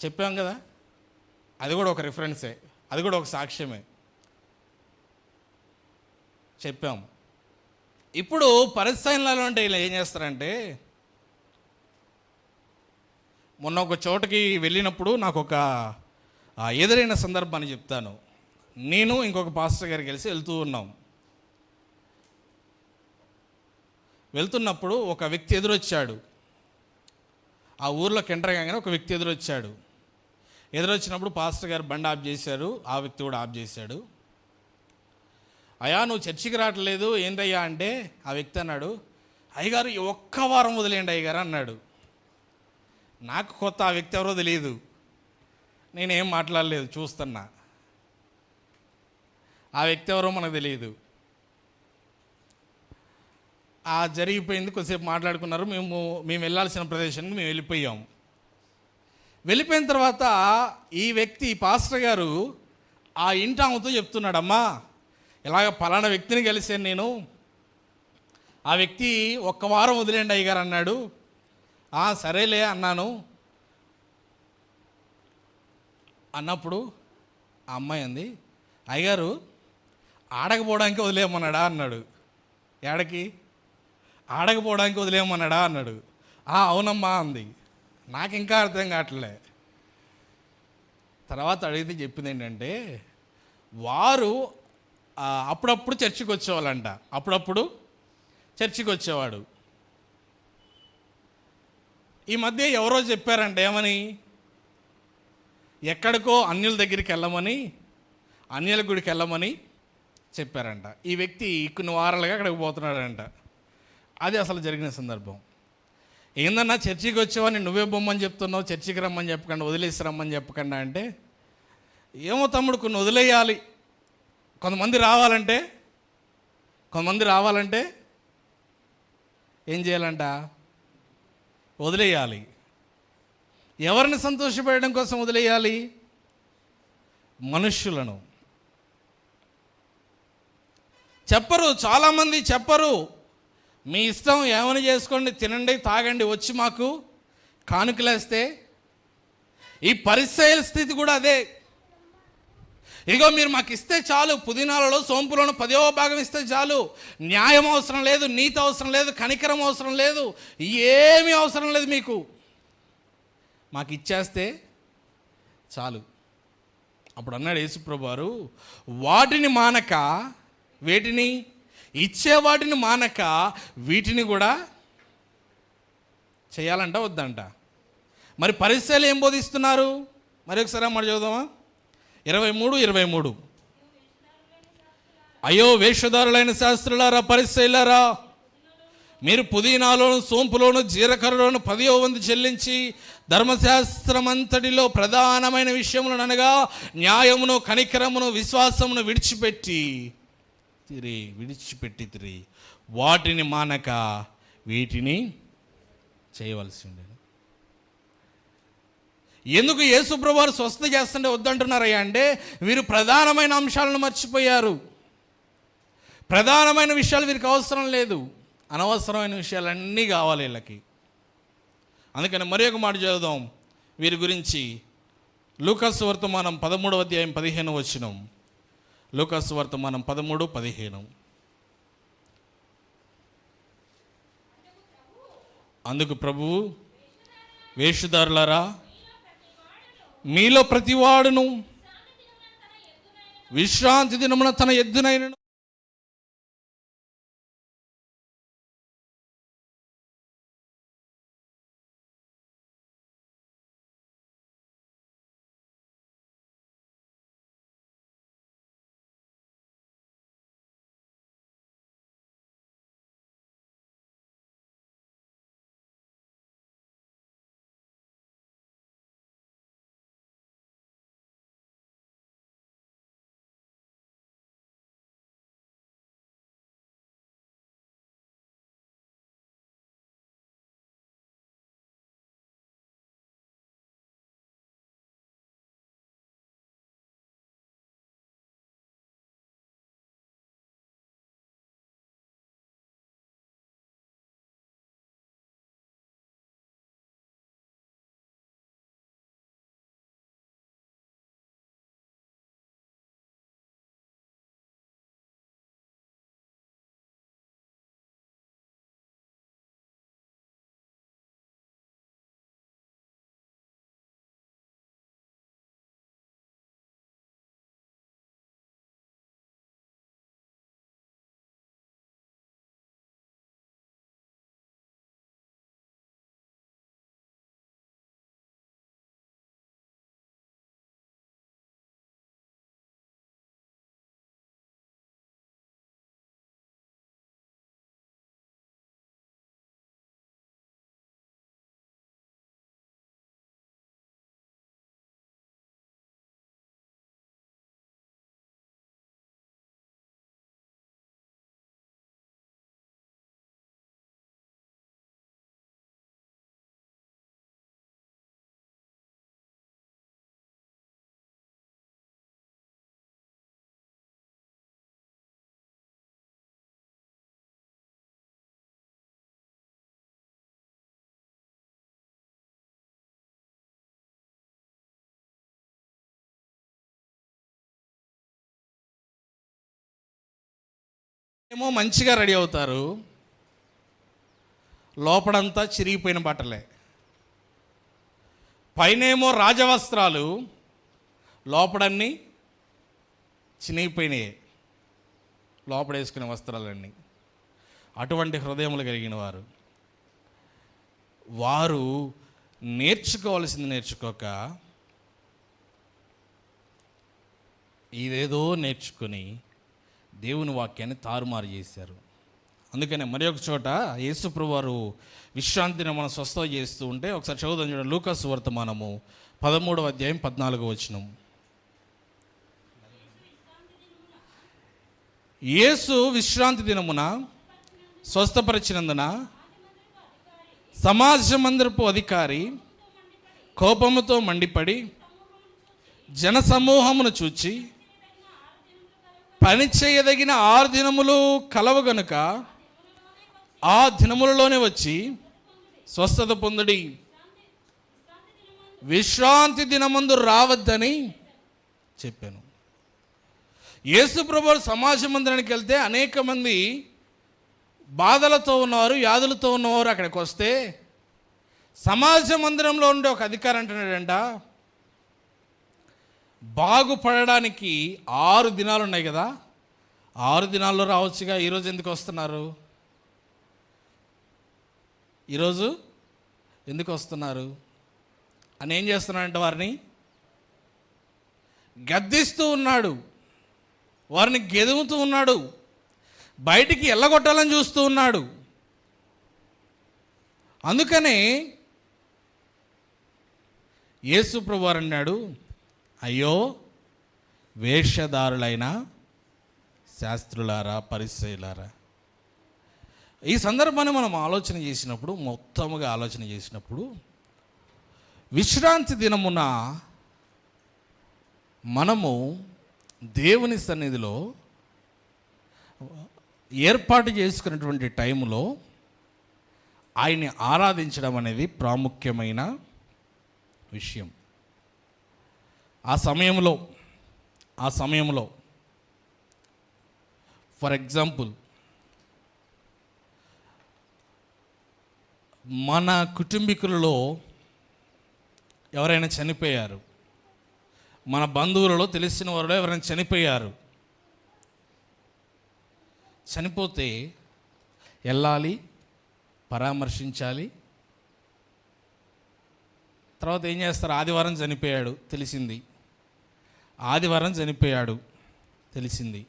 చెప్పాం కదా. అది కూడా ఒక రిఫరెన్సే, అది కూడా ఒక సాక్ష్యమే చెప్పాం. ఇప్పుడు పరిసయ్యులలో అంటే ఇలా ఏం చేస్తారంటే, మొన్న ఒక చోటకి వెళ్ళినప్పుడు నాకు ఒక ఎదురైన సందర్భాన్ని చెప్తాను. నేను ఇంకొక పాస్టర్ గారికి కలిసి వెళ్తున్నప్పుడు ఒక వ్యక్తి ఎదురొచ్చాడు. ఆ ఊర్లోకి ఎంటర్ కాగానే ఒక వ్యక్తి ఎదురొచ్చినప్పుడు పాస్టర్ గారు బండి ఆఫ్ చేశారు, ఆ వ్యక్తి కూడా ఆఫ్ చేశాడు. అయ్యా, నువ్వు చర్చికి రావట్లేదు ఏంటయ్యా అంటే, ఆ వ్యక్తి అన్నాడు, అయ్యగారు ఈ 1 వారం వదిలేయండి అయ్యగారు అన్నాడు. నాకు కొత్త, ఆ వ్యక్తి ఎవరో తెలియదు, నేనేం మాట్లాడలేదు, చూస్తున్నా. ఆ వ్యక్తి ఎవరో మనకు తెలియదు. జరిగిపోయింది, కొద్దిసేపు మాట్లాడుకున్నారు. మేము వెళ్ళాల్సిన ప్రదేశానికి మేము వెళ్ళిపోయాం. వెళ్ళిపోయిన తర్వాత ఈ వ్యక్తి పాస్టర్ గారు ఆ ఇంటి ఆమెతో చెప్తున్నాడు, అమ్మా ఇలాగ పలానా వ్యక్తిని కలిసాను నేను, ఆ వ్యక్తి 1 వారం వదిలేండి అయ్యగారు అన్నాడు. సరేలే అన్నాను. అన్నప్పుడు ఆ అమ్మాయి అంది, అయ్యగారు ఆడకపోవడానికి వదిలేయమన్నాడా అన్నాడు. ఏడకి ఆడకపోవడానికి వదిలేయమన్నాడా అన్నాడు. అవునమ్మా అంది. నాకు ఇంకా అర్థం కావట్లే. తర్వాత అడిగితే చెప్పింది ఏంటంటే, వారు అప్పుడప్పుడు చర్చికి వచ్చేవాళ్ళంట. అప్పుడప్పుడు చర్చికి వచ్చేవాడు. ఈ మధ్య ఎవరో చెప్పారంట, ఏమని, ఎక్కడికో అన్యుల దగ్గరికి వెళ్ళమని, అన్యుల గుడికి వెళ్ళమని చెప్పారంట. ఈ వ్యక్తి కొన్ని వారాలుగా అక్కడికి పోతున్నాడంట. అది అసలు జరిగిన సందర్భం. ఏందన్నా చర్చికి వచ్చేవాడిని నువ్వే బొమ్మని చెప్తున్నావు, చర్చికి రమ్మని చెప్పకుండా, వదిలేసి రమ్మని చెప్పకుండా అంటే, ఏమో తమ్ముడు కొన్ని వదిలేయాలి, కొంతమంది రావాలంటే ఏం చేయాలంట, వదిలేయాలి. ఎవరిని సంతోషపెట్టడం కోసం వదిలేయాలి? మనుష్యులను. చాలామంది చెప్పరు, మీ ఇష్టం ఏమని చేసుకోండి, తినండి, తాగండి, వచ్చి మాకు కానుకలేస్తే. ఈ పరిసయ్యుల స్థితి కూడా అదే. ఇదిగో మీరు మాకు ఇస్తే చాలు, పుదీనాలలో సోంపులను 10వ భాగం ఇస్తే చాలు, న్యాయం అవసరం లేదు, నీతి అవసరం లేదు, కనికరం అవసరం లేదు, ఏమీ అవసరం లేదు, మీకు మాకు ఇచ్చేస్తే చాలు. అప్పుడు అన్నాడు యేసుప్రభు వారు, వాటిని మానక, వేటిని ఇచ్చే వాటిని మానక వీటిని కూడా చేయాలంట వద్దంట. మరి పరిసయ్యులు ఏం బోధిస్తున్నారు? మరి ఒకసారి మాట చదువుదామా? 23:23. అయ్యో వేషధారులైన శాస్త్రులారా, పరిసయ్యులారా, మీరు పుదీనాలోను సోంపులోను జీలకర్రలోను 10వ వంతు చెల్లించి ధర్మశాస్త్రమంతటిలో ప్రధానమైన విషయములను అనగా న్యాయమును, కనికరమును, విశ్వాసమును విడిచిపెట్టి వాటిని మానక వీటిని చేయవలసి ఉండేది. ఎందుకు యేసుప్రభు వారు స్వస్థత చేస్తుంటే వద్దంటున్నారయ్యా అంటే, వీరు ప్రధానమైన అంశాలను మర్చిపోయారు. ప్రధానమైన విషయాలు వీరికి అవసరం లేదు, అనవసరమైన విషయాలన్నీ కావాలి వీళ్ళకి. అందుకని మరి ఒక మాట చదువుదాం వీరి గురించి. లూకాసు వర్తమానం 13వ అధ్యాయం 15వ వచనం. లూకాసు వర్తమానం 13:15. అందుకు ప్రభువు, వేషధారులారా, మీలో ప్రతివాడును విశ్రాంతి దినమున తన ఎద్దునైనను ఏమో మంచిగా రెడీ అవుతారు, లోపడంతా చిరిగిపోయిన బట్టలే. పైనేమో రాజవస్త్రాలు, లోపడన్నీ చినిగిపోయినాయి, లోపల వేసుకునే వస్త్రాలన్నీ. అటువంటి హృదయములు కలిగిన వారు వారు నేర్చుకోవాల్సింది నేర్చుకోక ఇదేదో నేర్చుకొని దేవుని వాక్యాన్ని తారుమారు చేశారు. అందుకనే మరి ఒక చోట యేసుప్రభువు వారు విశ్రాంతిని మనం స్వస్థత చేస్తూ ఉంటే ఒకసారి చదువుదాం చూడండి. లూకాసు వర్తమానము 13వ అధ్యాయం 14వ వచనం. యేసు విశ్రాంతి దినమున స్వస్థపరిచినందున సమాజమందరపు అధికారి కోపముతో మండిపడి జనసమూహమును చూచి పని చేయదగిన 6 దినములు కలవు గనుక ఆ దినములలోనే వచ్చి స్వస్థత పొందుడి, విశ్రాంతి దినమందు రావద్దని చెప్పాను. యేసు ప్రభువు సమాజ మందిరానికి వెళ్తే అనేక మంది బాధలతో ఉన్నవారు, వ్యాధులతో ఉన్నవారు అక్కడికి వస్తే సమాజ మందిరంలో ఉండే ఒక అధికారి అంటున్నాడంట, బాగుపడడానికి 6 దినాలు ఉన్నాయి కదా, 6 దినాల్లో రావచ్చుగా, ఈరోజు ఎందుకు వస్తున్నారు? ఈరోజు ఎందుకు వస్తున్నారు అని ఏం చేస్తున్నాడంటే వారిని గద్దిస్తూ ఉన్నాడు, వారిని గెదుముతూ ఉన్నాడు, బయటికి ఎల్లగొట్టాలని చూస్తూ ఉన్నాడు. అందుకనే యేసు ప్రభువారు అన్నాడు, అయ్యో వేషధారులైన శాస్త్రులారా, పరిసయ్యులారా. ఈ సందర్భాన్ని మనం ఆలోచన చేసినప్పుడు, మొత్తముగా ఆలోచన చేసినప్పుడు, విశ్రాంతి దినమున మనము దేవుని సన్నిధిలో ఏర్పాటు చేసుకున్నటువంటి టైంలో ఆయన్ని ఆరాధించడం అనేది ప్రాముఖ్యమైన విషయం. ఆ సమయంలో ఫర్ ఎగ్జాంపుల్ మన కుటుంబీకులలో ఎవరైనా చనిపోయారు, మన బంధువులలో తెలిసిన వారిలో ఎవరైనా చనిపోయారు, చనిపోతే వెళ్ళాలి, పరామర్శించాలి. తర్వాత ఏం చేస్తారు? ఆదివారం చనిపోయాడు తెలిసింది,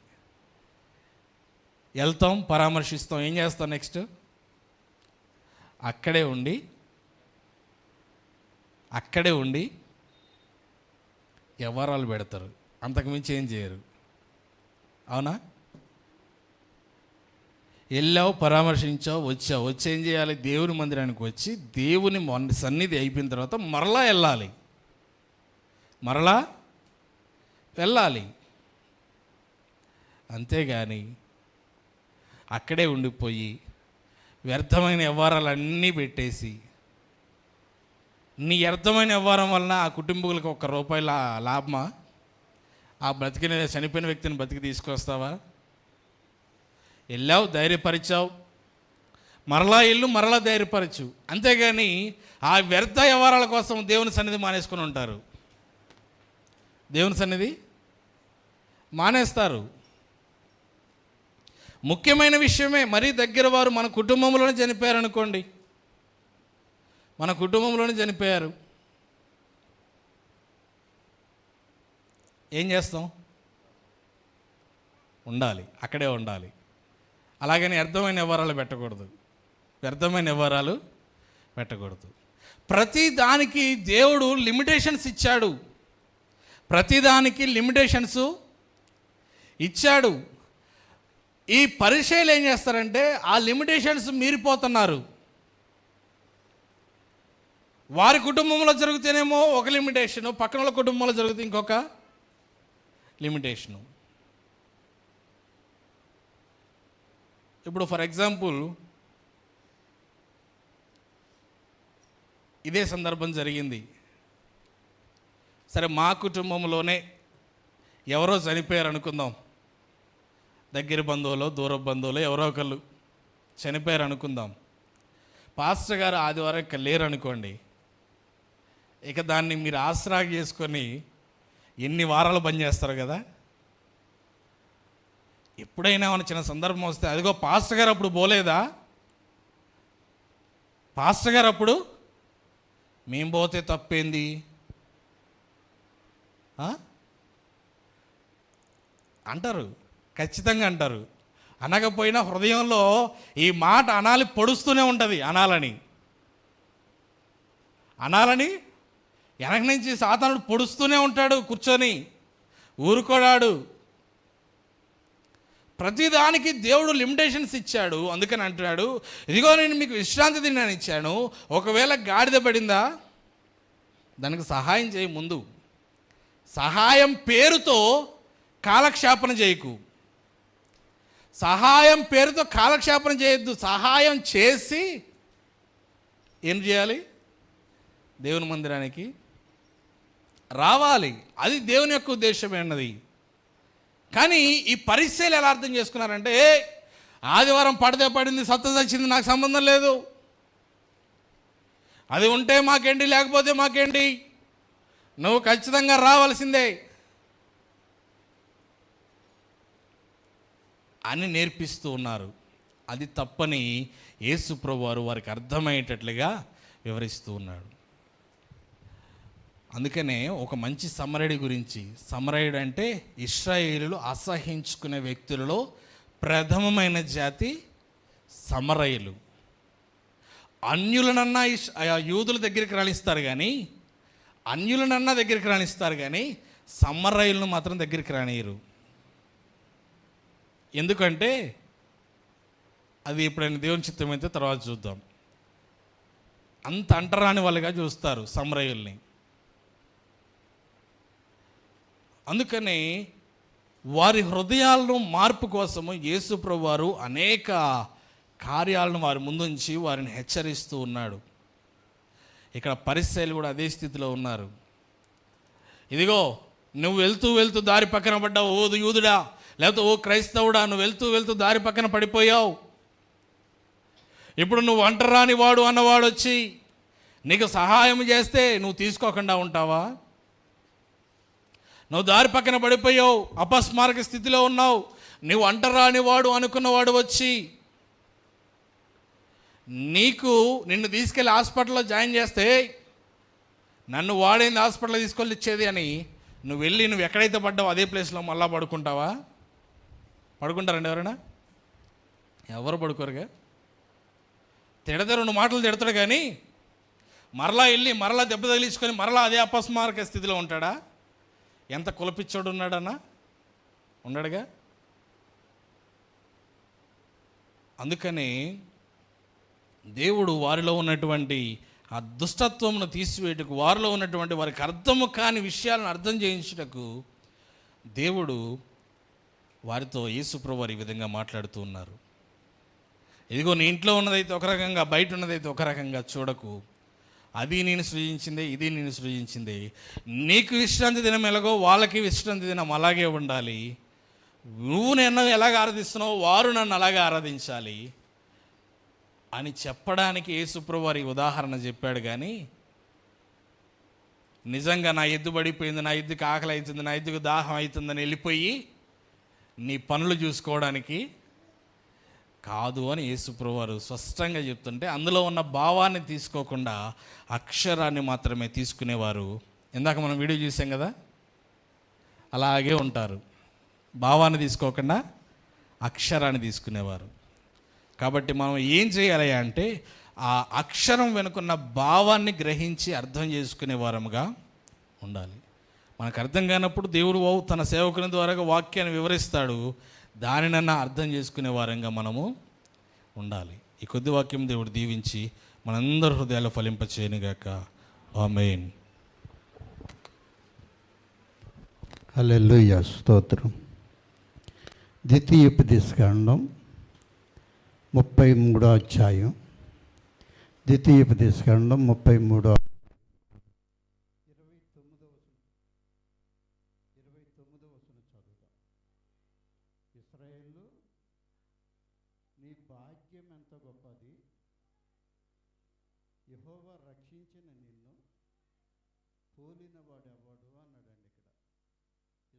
వెళ్తాం, పరామర్శిస్తాం. ఏం చేస్తాం నెక్స్ట్? అక్కడే ఉండి వ్యవహారాలు పెడతారు, అంతకుమించి ఏం చేయరు. అవునా? వెళ్ళావు, పరామర్శించావు, వచ్చి ఏం చేయాలి? దేవుని మందిరానికి వచ్చి దేవుని సన్నిధి అయిపోయిన తర్వాత మరలా వెళ్ళాలి. అంతేగాని అక్కడే ఉండిపోయి వ్యర్థమైన వ్యవహారాలన్నీ పెట్టేసి, నీ వ్యర్థమైన వ్యవహారం వలన ఆ కుటుంబీకులకు ₹1 లాభమా? ఆ చనిపోయిన వ్యక్తిని బతికి తీసుకొస్తావా? వెళ్ళావు, ధైర్యపరిచావు, మరలా ధైర్యపరచు. అంతేగాని ఆ వ్యర్థ వ్యవహారాల కోసం దేవుని సన్నిధి మానేసుకొని ఉంటారు. దేవుని సన్నిధి మానేస్తారు. ముఖ్యమైన విషయమే. మరీ దగ్గర వారు మన కుటుంబంలోనే చనిపోయారు అనుకోండి, ఏం చేస్తాం? అక్కడే ఉండాలి. అలాగని వ్యర్థమైన వ్యవహారాలు పెట్టకూడదు. ప్రతి దానికి దేవుడు లిమిటేషన్స్ ఇచ్చాడు. ఈ పరిచయాలు ఏం చేస్తారంటే ఆ లిమిటేషన్స్ మీరిపోతున్నారు. వారి కుటుంబంలో జరిగితేనేమో ఒక లిమిటేషను, పక్కన వాళ్ళ కుటుంబంలో జరిగితే ఇంకొక లిమిటేషను. ఇప్పుడు ఫర్ ఎగ్జాంపుల్ ఇదే సందర్భం జరిగింది. సరే, మా కుటుంబంలోనే ఎవరో చనిపోయారు అనుకుందాం. దగ్గర బంధువులో దూర బంధువులో ఎవరో ఒకళ్ళు చనిపోయారు అనుకుందాం. పాస్టర్ గారు ఆదివారం ఇక్కడ లేరు అనుకోండి, ఇక దాన్ని మీరు ఆసరా చేసుకొని ఎన్ని వారాలు బంద్ చేస్తారు కదా. ఎప్పుడైనా మన చిన్న సందర్భం వస్తే అదిగో పాస్టర్ గారు అప్పుడు పోలేదా, పాస్టర్ గారు అప్పుడు మేము పోతే తప్పేంది అంటారు, ఖచ్చితంగా అంటారు. అనకపోయినా హృదయంలో ఈ మాట అనాలి పొడుస్తూనే ఉంటుంది. అనాలని వెనక నుంచి సాతానుడు పొడుస్తూనే ఉంటాడు, కూర్చొని ఊరుకోడాడు. ప్రతిదానికి దేవుడు లిమిటేషన్స్ ఇచ్చాడు. అందుకని అంటున్నాడు, ఇదిగో నేను మీకు విశ్రాంతి దినాన్ని ఇచ్చాను, ఒకవేళ గాడిద పడిందా దానికి సహాయం చేయి. ముందు సహాయం పేరుతో కాలక్షేపణ చేయకు, సహాయం పేరుతో కాలక్షేపణ చేయొద్దు. సహాయం చేసి ఏం చేయాలి, దేవుని మందిరానికి రావాలి. అది దేవుని యొక్క ఉద్దేశమైనది. కానీ ఈ పరిస్థితులు ఎలా అర్థం చేసుకున్నారంటే, ఆదివారం పడితే పడింది, సత్త చచ్చింది, నాకు సంబంధం లేదు, అది ఉంటే మాకేంటి లేకపోతే మాకేంటి, నువ్వు ఖచ్చితంగా రావాల్సిందే అని నేర్పిస్తూ ఉన్నారు. అది తప్పని యేసు ప్రభువారు వారికి అర్థమయ్యేటట్లుగా వివరిస్తూ ఉన్నాడు. అందుకనే ఒక మంచి సమరయుడి గురించి, సమరయుడు అంటే ఇశ్రాయేలులు అసహించుకునే వ్యక్తులలో ప్రథమమైన జాతి సమరయులు. అన్యులనన్నా యూదుల దగ్గరికి రాణిస్తారు కానీ, అన్యులనన్నా దగ్గరికి రాణిస్తారు కానీ సమరయులను మాత్రం దగ్గరికి రానియరు. ఎందుకంటే అది ఎప్పుడైనా దేవుని చిత్తం అయితే తర్వాత చూద్దాం. అంత అంటరాని వాళ్ళుగా చూస్తారు సమరయుల్ని. అందుకని వారి హృదయాలను మార్పు కోసము యేసు ప్రభువు వారు అనేక కార్యాలను వారి ముందుంచి వారిని హెచ్చరిస్తూ ఉన్నాడు. ఇక్కడ పరిసయ్యులు కూడా అదే స్థితిలో ఉన్నారు. ఇదిగో నువ్వు వెళ్తూ వెళ్తూ దారి పక్కన పడ్డావు, ఓ యూదుడా, లేకపోతే ఓ క్రైస్తవుడా, నువ్వు వెళ్తూ వెళ్తూ దారి పక్కన పడిపోయావు. ఇప్పుడు నువ్వు అంటరాని వాడు అన్నవాడు వచ్చి నీకు సహాయం చేస్తే నువ్వు తీసుకోకుండా ఉంటావా? నువ్వు దారి పక్కన పడిపోయావు, అపస్మారక స్థితిలో ఉన్నావు. నువ్వు అంటరాని వాడు అనుకున్నవాడు వచ్చి నిన్ను తీసుకెళ్ళి హాస్పిటల్లో జాయిన్ చేస్తే, నన్ను వాడేంది హాస్పిటల్లో తీసుకెళ్ళి ఇచ్చేది అని నువ్వు ఎక్కడైతే పడ్డావు అదే ప్లేస్లో మళ్ళా పడుకుంటావా? పడుకుంటారండి ఎవరైనా? ఎవరు పడుకోరుగా. తిడతా 2 మాటలు తిడతాడు కానీ మరలా దెబ్బ తగిలించుకొని మరలా అదే అపస్మారక స్థితిలో ఉంటాడా? ఎంత కులపిచ్చోడు ఉన్నాడన్నా, ఉన్నాడుగా. అందుకని దేవుడు వారిలో ఉన్నటువంటి ఆ దుష్టత్వమును తీసివేయటకు, వారిలో ఉన్నటువంటి వారికి అర్థము కాని విషయాలను అర్థం చేయించుటకు దేవుడు వారితో యేసు ప్రభువు వారు ఈ విధంగా మాట్లాడుతూ ఉన్నారు. ఇదిగో నీ ఇంట్లో ఉన్నదైతే ఒక రకంగా, బయట ఉన్నదైతే ఒక రకంగా చూడకు. అది నేను సృజించిందే, ఇది నేను సృజించిందే. నీకు విశ్రాంతి దినం ఎలాగో వాళ్ళకి విశ్రాంతి దినం అలాగే ఉండాలి. నువ్వు నన్ను ఎలాగ ఆరాధిస్తున్నావో వారు నన్ను అలాగే ఆరాధించాలి అని చెప్పడానికి యేసు ప్రభువు వారి ఉదాహరణ చెప్పాడు. కానీ నిజంగా నా ఎద్దు పడిపోయింది, నా ఎద్దుకి ఆకలి అవుతుంది, నా ఎద్దుకు దాహం అవుతుందని వెళ్ళిపోయి నీ పనులు చూసుకోవడానికి కాదు అని యేసు ప్రభువు వారు స్పష్టంగా చెప్తుంటే, అందులో ఉన్న భావాన్ని తీసుకోకుండా అక్షరాన్ని మాత్రమే తీసుకునేవారు. ఇందాక మనం వీడియో చూసాం కదా, అలాగే ఉంటారు. భావాన్ని తీసుకోకుండా అక్షరాన్ని తీసుకునేవారు. కాబట్టి మనం ఏం చేయాలి అంటే, ఆ అక్షరం వెనుకున్న భావాన్ని గ్రహించి అర్థం చేసుకునే వారముగా ఉండాలి. మనకు అర్థం కానప్పుడు దేవుడు తన సేవకుని ద్వారా వాక్యాన్ని వివరిస్తాడు, దానినన్నా అర్థం చేసుకునే వారంగా మనము ఉండాలి. ఈ కొద్ది వాక్యం దేవుడు దీవించి మనందరి హృదయాలు ఫలింపచేయనుగాక. ఆమేన్. హల్లెలూయా, స్తోత్రం. ద్వితీయోపదేశకాండం 33వ అధ్యాయం. ద్వితీయోపదేశకాండం 33వ 29వ వచనం చదువుతాం. ఇశ్రాయేలు నీ భాగ్యం ఎంత గొప్పది, యెహోవా రక్షించిన నిన్ను పోలిన వాడెవడు అన్నాడండి.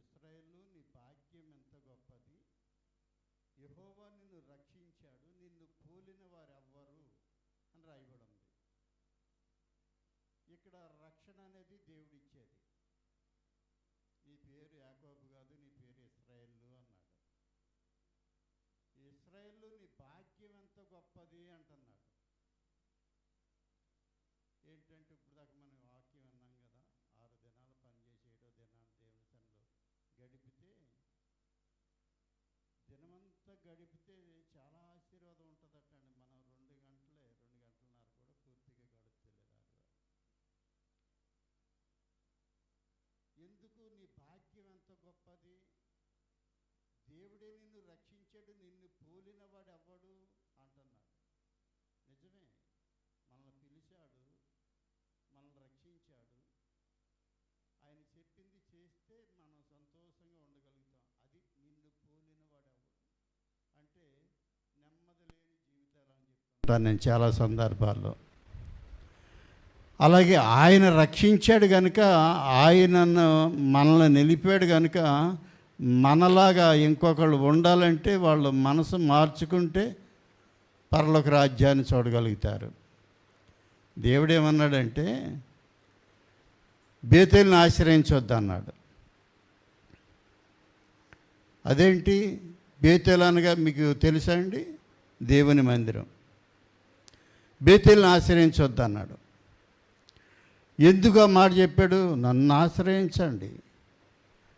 ఇక్కడ ఇశ్రాయేలు నీ భాగ్యం ఎంత గొప్పది, యెహోవా నిన్ను రక్షించాడు, నిన్ను పోలిన వారెవ్వరు అని రాయబడి ఉంది. ఇక్కడ రక్షణ అనేది దేవుడిచ్చేది. నీ పేరు యాకోబు కాదు, నీ పేరు ఇశ్రాయేలు అన్నాడు. ఇశ్రాయేలు నీ భాగ్యం ఎంత గొప్పది అంటున్నాడు. ఏంటంటే ఇప్పుడు దాకా మనం వాక్యం అన్నాం కదా, 6 దినాలు పనిచేసి 7వ దినాన్ని దేవుని సన్నిధిలో గడిపితే, దినమంతా గడిపితే చాలా ఆశీర్వాదం ఉంటుందటండి. మనం 2 గంటలన్నర కూడా పూర్తిగా గడుపుతలేదు. ఎందుకు నీ భాగ్యం ఎంత గొప్పది, దేవుడే నిన్ను రక్షించాడు, నిన్ను పోలిన వాడు ఎవ్వడు అంటున్నాడు. నిజమే, మనల్ని పిలిచాడు, మనల్ని రక్షించాడు. ఆయన చెప్పింది చేస్తే మనం సంతోషంగా ఉండగలుగుతాం. అది నిన్ను పోలిన వాడు ఎవడు అంటే నెమ్మది లేని జీవితాలు అని చెప్తాను నేను చాలా సందర్భాల్లో. అలాగే ఆయన రక్షించాడు కనుక, ఆయనను మనల్ని నిలిపాడు కనుక, మనలాగా ఇంకొకళ్ళు ఉండాలంటే వాళ్ళు మనసు మార్చుకుంటే పరలోక రాజ్యాన్ని చూడగలుగుతారు. దేవుడేమన్నాడంటే బేతేలుని ఆశ్రయించొద్దు అన్నాడు. అదేంటి బేతేలు అనగా మీకు తెలుసా అండి? దేవుని మందిరం. బేతేలుని ఆశ్రయించొద్దు అన్నాడు. ఎందుకు ఆ మాట చెప్పాడు? నన్ను ఆశ్రయించండి,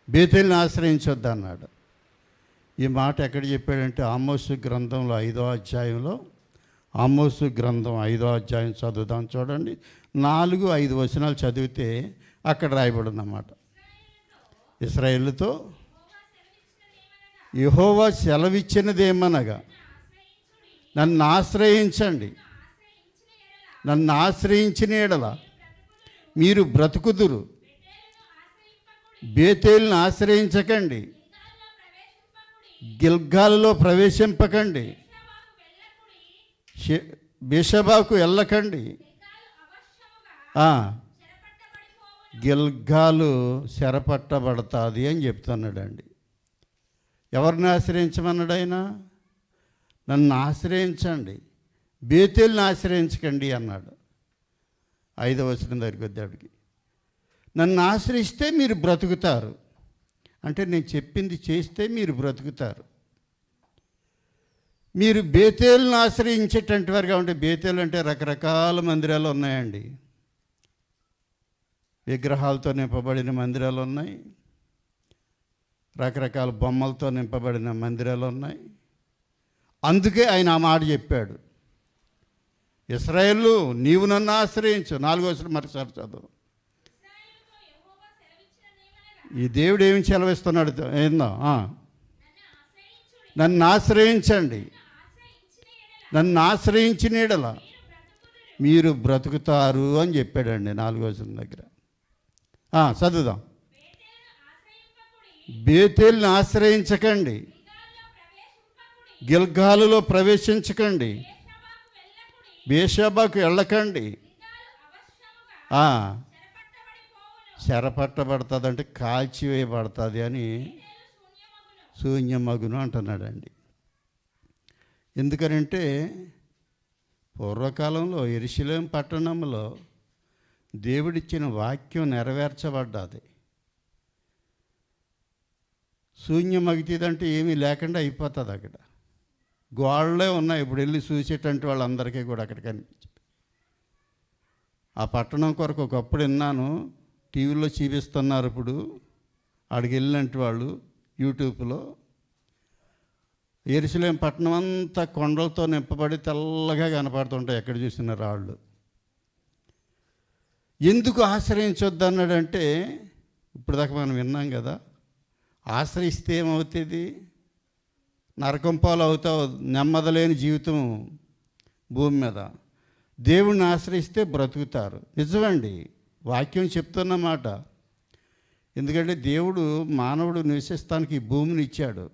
బేతేలుని ఆశ్రయించొద్దు అన్నాడు. ఈ మాట ఎక్కడ చెప్పాడంటే ఆమోసు గ్రంథంలో 5వ అధ్యాయంలో, ఆమోసు గ్రంథం 5వ అధ్యాయం చదువుదాం చూడండి. 4-5 వచనాలు చదివితే అక్కడ రాయబడి ఉన్నమాట. ఇశ్రాయేలుతో యెహోవా సెలవిచ్చినదేమనగా, నన్ను ఆశ్రయించండి, నన్ను ఆశ్రయించిన యెడల మీరు బ్రతుకుదురు. బేతేలుని ఆశ్రయించకండి, గిల్గాలులో ప్రవేశింపకండి, బేషబాకు వెళ్ళకండి. గిల్గాలు చెరపట్టబడుతుంది అని చెప్తున్నాడండి. ఎవరిని ఆశ్రయించమన్నాడు ఆయన? నన్ను ఆశ్రయించండి, బేతేలుని ఆశ్రయించకండి అన్నాడు. 5వ వచనం దగ్గరికి వచ్చేటికి, నన్ను ఆశ్రయిస్తే మీరు బ్రతుకుతారు అంటే నేను చెప్పింది చేస్తే మీరు బ్రతుకుతారు. మీరు బేతేలుని ఆశ్రయించేటటువంటి వారుగా ఉంటే, బేతేలు అంటే రకరకాల మందిరాలు ఉన్నాయండి. విగ్రహాలతో నింపబడిన మందిరాలు ఉన్నాయి, రకరకాల బొమ్మలతో నింపబడిన మందిరాలు ఉన్నాయి. అందుకే ఆయన ఆ మాట చెప్పాడు, ఇశ్రాయేలు నీవు నన్ను ఆశ్రయించు. 4వ వచనం మరోసారి చదువు. ఈ దేవుడు ఏమి సెలవిస్తున్నాడు ఏందో? నన్ను ఆశ్రయించండి, నన్ను ఆశ్రయించిన యెడల మీరు బ్రతుకుతారు అని చెప్పాడండి 4వ వచనం దగ్గర. చదువుదాం. బేతేలుని ఆశ్రయించకండి, గిల్గాలులో ప్రవేశించకండి, బేషబాకు వెళ్ళకండి. చెరపట్టబడుతుంది అంటే కాల్చివేయబడుతుంది అని శూన్యమగును అంటున్నాడండి. ఎందుకనంటే పూర్వకాలంలో యెరూషలేము పట్టణంలో దేవుడిచ్చిన వాక్యం నెరవేర్చబడ్డది. శూన్యమగుతుందంటే ఏమీ లేకుండా అయిపోతుంది. అక్కడ గోడలే ఉన్నాయి. ఇప్పుడు వెళ్ళి చూసేటంటే వాళ్ళందరికీ కూడా అక్కడ కనిపించింది. ఆ పట్టణం కొరకు ఒకప్పుడు విన్నాను, టీవీలో చూపిస్తున్నారు. ఇప్పుడు అక్కడికి వెళ్ళినట్టు వాళ్ళు యూట్యూబ్లో యెరూషలేము పట్టణం అంతా కొండలతో నింపబడి తెల్లగా కనపడుతుంటాయి ఎక్కడ చూసిన రాళ్ళు. ఎందుకు ఆశ్రయించొద్దు అన్నాడంటే, ఇప్పుడు దాకా మనం విన్నాం కదా, ఆశ్రయిస్తే ఏమవుతుంది? నరకం పాలు అవుతావు, నెమ్మదలేని జీవితం భూమి మీద. దేవుణ్ణి ఆశ్రయిస్తే బ్రతుకుతారు. నిజమండి, వాక్యం చెప్తున్నమాట. ఎందుకంటే దేవుడు మానవుడు నివసిస్తానికి ఈ భూమిని ఇచ్చాడు.